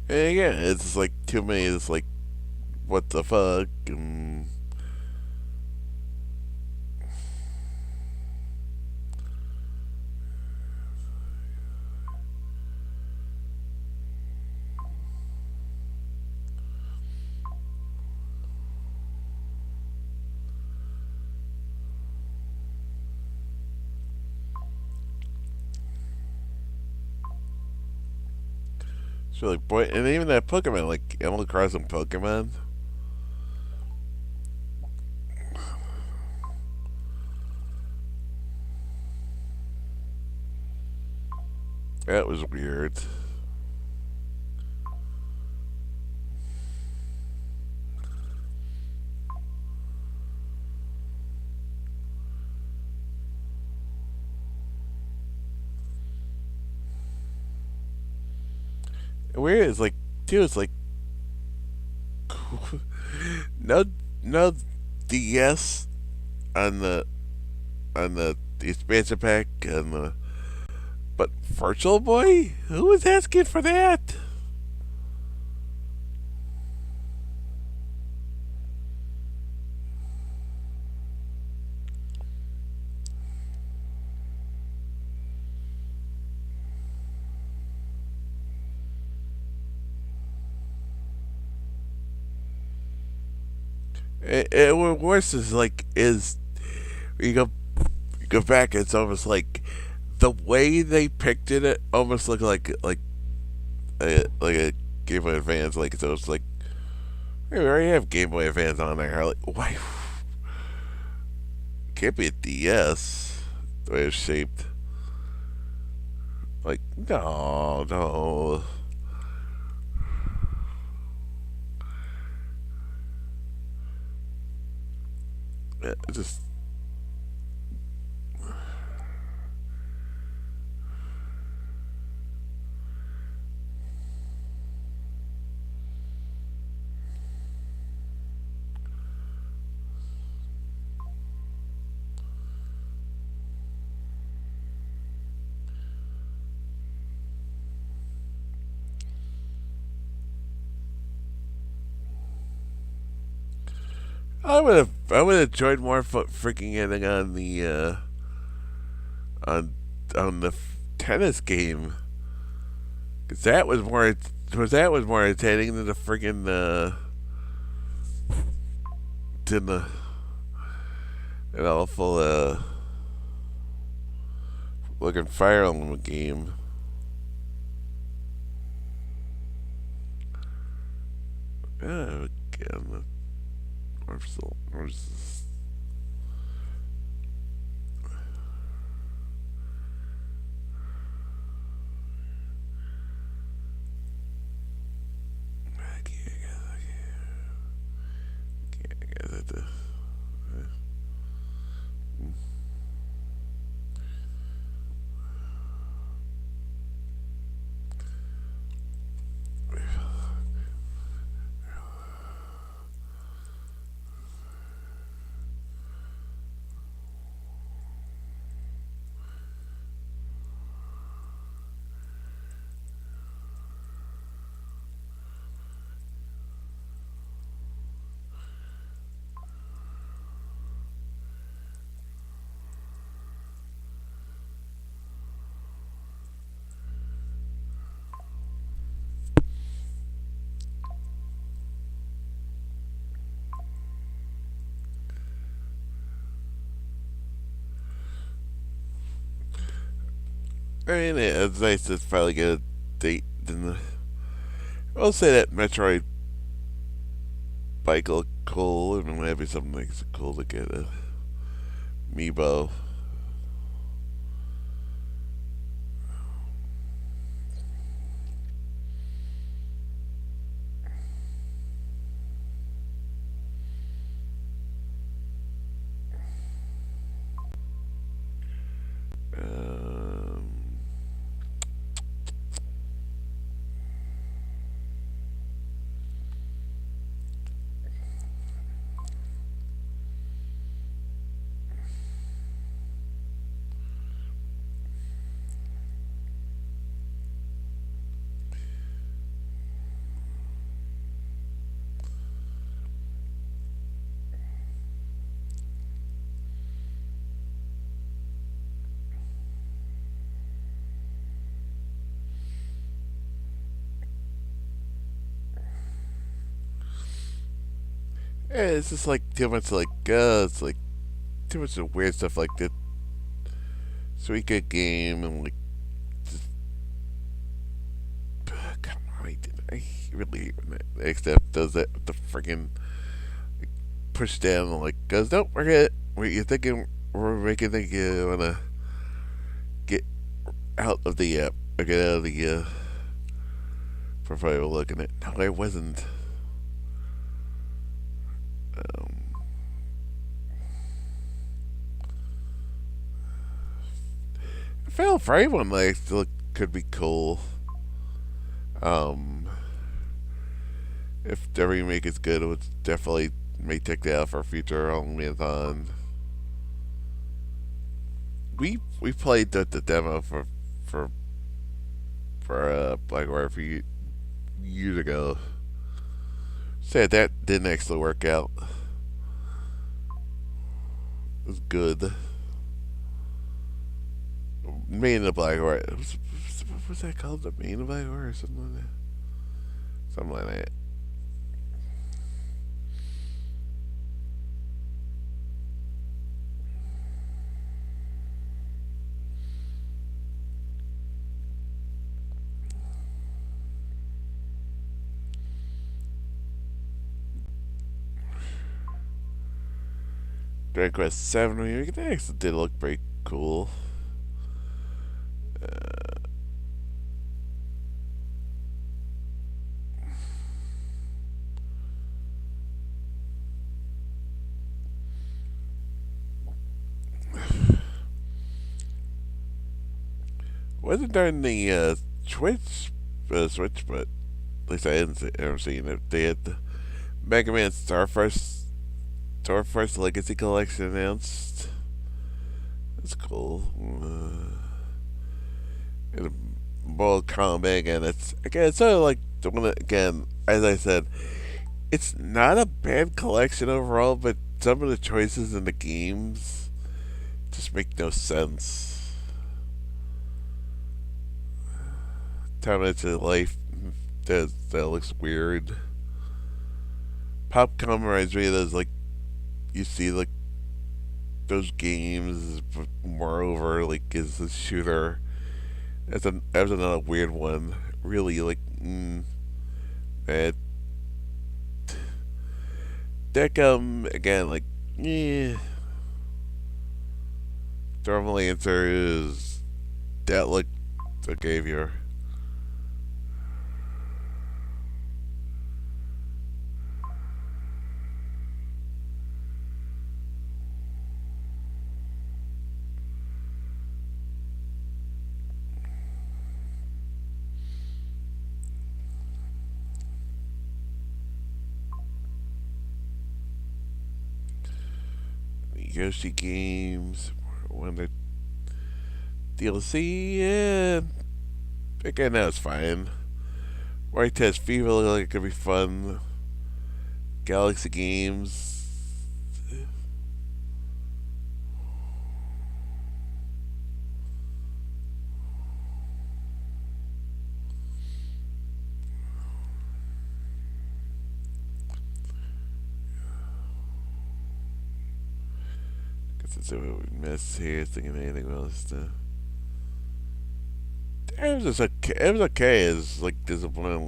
And again, it's like too many. It's like, what the fuck? It's really boy, and even that Pokemon, like Animal Crossing Pokemon. That was weird. Weird is like, too. It's like no DS on the expansion pack and the. But Virtual Boy? Who was asking for that? What worse is like you go back. It's almost like the way they pictured it almost looked like a Game Boy Advance. Like so, it's like hey, we already have Game Boy Advance on there. Like why? Can't be a DS the way it's shaped. Like no. Yeah, it just. I would have enjoyed more freaking ending on the on the tennis game, cause that was more entertaining than the freaking than the an awful looking Fire Emblem game. Again. Where's this? I can't get it. I mean, it's nice to finally get a date. I'll say that Metroid bike look cool, and maybe something makes it cool to get a Amiibo. Yeah, it's just like too much it's like too much of weird stuff like that. Suika game and like just come on, I really hate when the XF does that with the friggin' like, push down and like goes, nope, we're good. You're thinking we're making think you wanna get out of the app or get out of the profile looking at. No, I wasn't. Fatal Frame one like still could be cool. If the remake is good, it would definitely may take that out for a future Onlyathon. We played the demo for Blackwater a few years ago. Said that didn't actually work out. It was good. Main of the Blackwater. What's that called? The Main of the Blackwater or something like that? Something like that. Dragon Quest 7 remake. That actually did look pretty cool. Wasn't during the Switch, but at least I hadn't ever seen it. They had the Mega Man Starforce Legacy Collection announced. That's cool. And Mortal Kombat again. It's sort of like the one that, again, as I said, it's not a bad collection overall, but some of the choices in the games just make no sense. Time into life that looks weird. Popcorn reminds me of those, like, you see, like, those games, but moreover, like, is a shooter. That was another weird one. Really, like, that again, like, Normal answer is that look I gave you. Yoshi games, one of the DLC, yeah, again, that was fine. Mario Test Fever looked like it could be fun. Galaxy games. Let's see what we missed here. Thinking of anything else to. It was just okay. It was okay. It's like disappointing.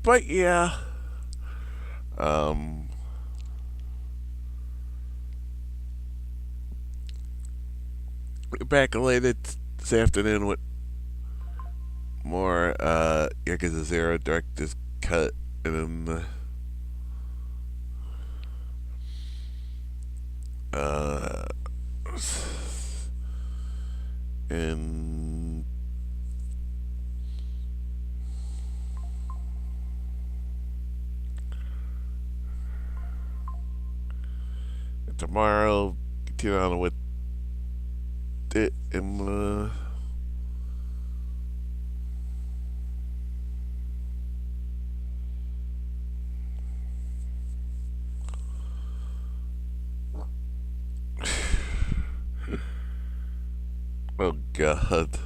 But yeah. Back later this afternoon with more Yakuza 0 Director's Cut, and then and tomorrow continue on with it, and oh God.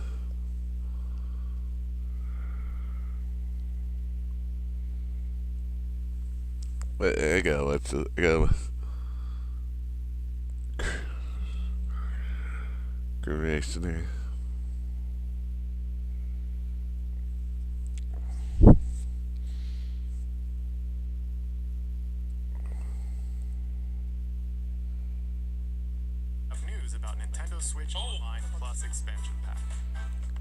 Wait, I gotta watch it. I gotta reaction here. Of news about Nintendo Switch Online Plus expansion pack.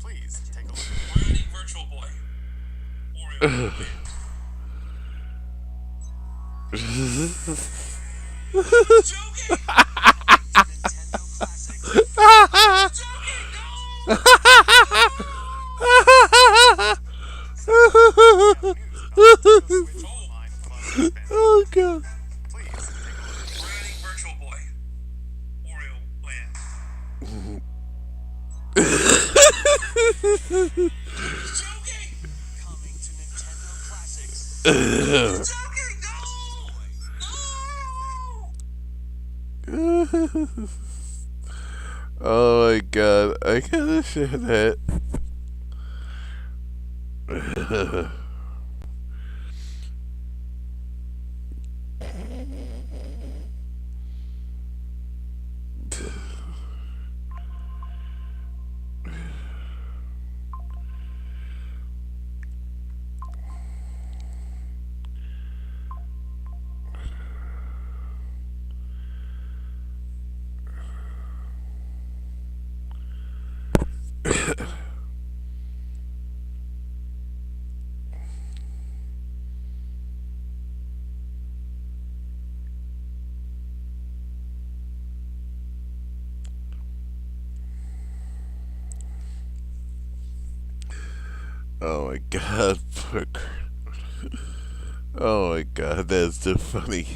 Please take a look. Running Virtual Boy. Oreo. Oh God. Running Virtual Boy. Oreo Land. Coming to Nintendo Classics. Oh my God, I gotta share that. Oh my God, oh my God, that's too funny.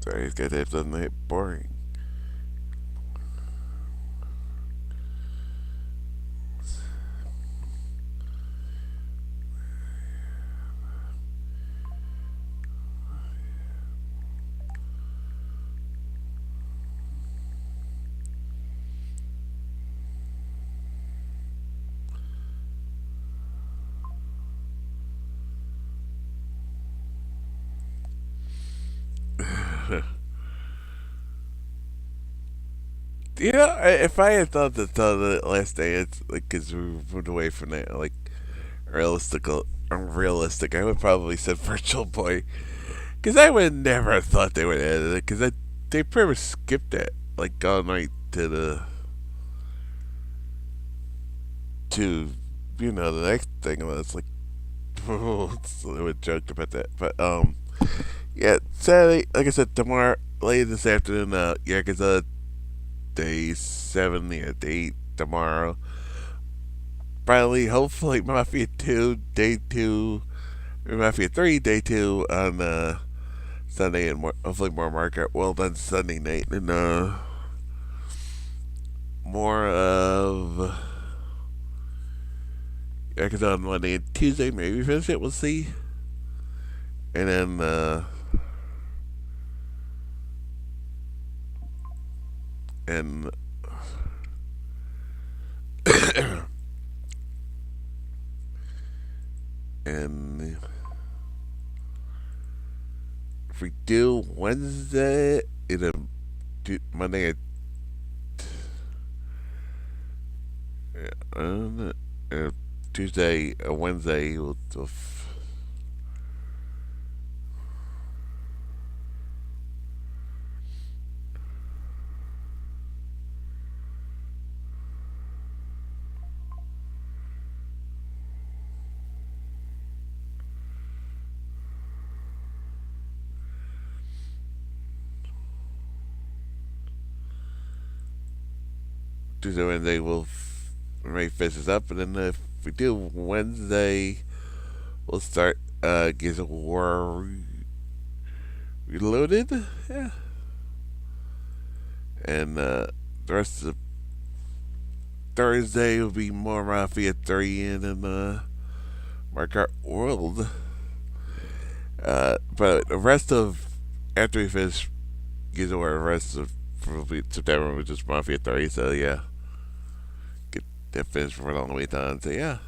Sorry, these guys have done that boring. You know, if I had thought that the last day, it's like, because we moved away from that, like, unrealistic, I would probably said Virtual Boy. Because I would never have thought they would add it, because they pretty much skipped it, like, gone right to the next thing, and it's like, I would joke about that, but, Yeah, Saturday, like I said, tomorrow, late this afternoon, Yakuza Day 7, yeah, Day 8 tomorrow. Finally, hopefully, Mafia 2, Day 2, Mafia 3, Day 2 on Sunday, and hopefully more Market World on Sunday night, and more of Yakuza on Monday and Tuesday, maybe finish it, we'll see. And then, and and if we do Wednesday, Monday, Tuesday, Wednesday, we'll Tuesday, Wednesday, we'll make faces up, and then if we do Wednesday, we'll start Gears of War Reloaded, yeah, and the rest of Thursday will be more Mafia 3 and then Market World. But the rest of, after we finish Gears of War, the rest of probably September was just Mafia 3, so yeah. That finished for a long way on, so yeah.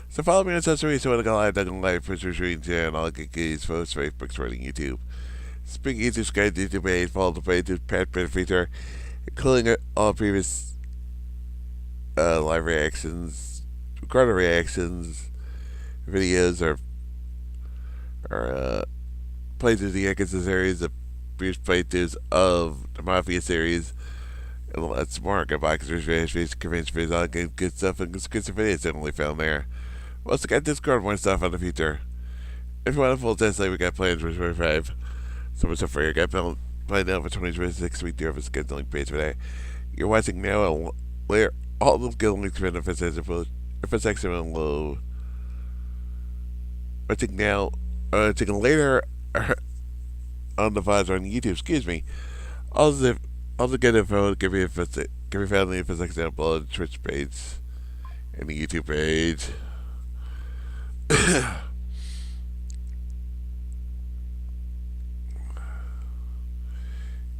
So follow me on social media, so want to go live, Live, Picture Stream Channel, all good gigs, posts, Facebook, Twitter, YouTube. Speaking YouTube, Skype, YouTube page, follow the page, Pat feature, including all previous live reactions, recorded reactions, videos, or playthroughs of the Yakuza series, the previous playthroughs of the Mafia series, and lots more. Got boxers, convention videos, all good stuff, and exclusive videos definitely found there. We also got Discord, more stuff on the future. If you want a full test, like we got plans for 2025. So much stuff for you. Got planned out for 2026. We do have a scheduling page for that. You're watching now, and later, all those good links benefits as if it's actually on low. Watching now, taking later on the VODs on YouTube, excuse me. All the good info can be found in the info example on the Twitch page and the YouTube page.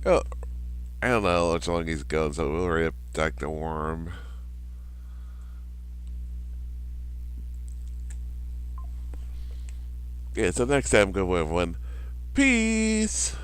Oh, I don't know how much long he's going, so we'll hurry up, Dr. Worm. Yeah, so next time, go everyone. Peace!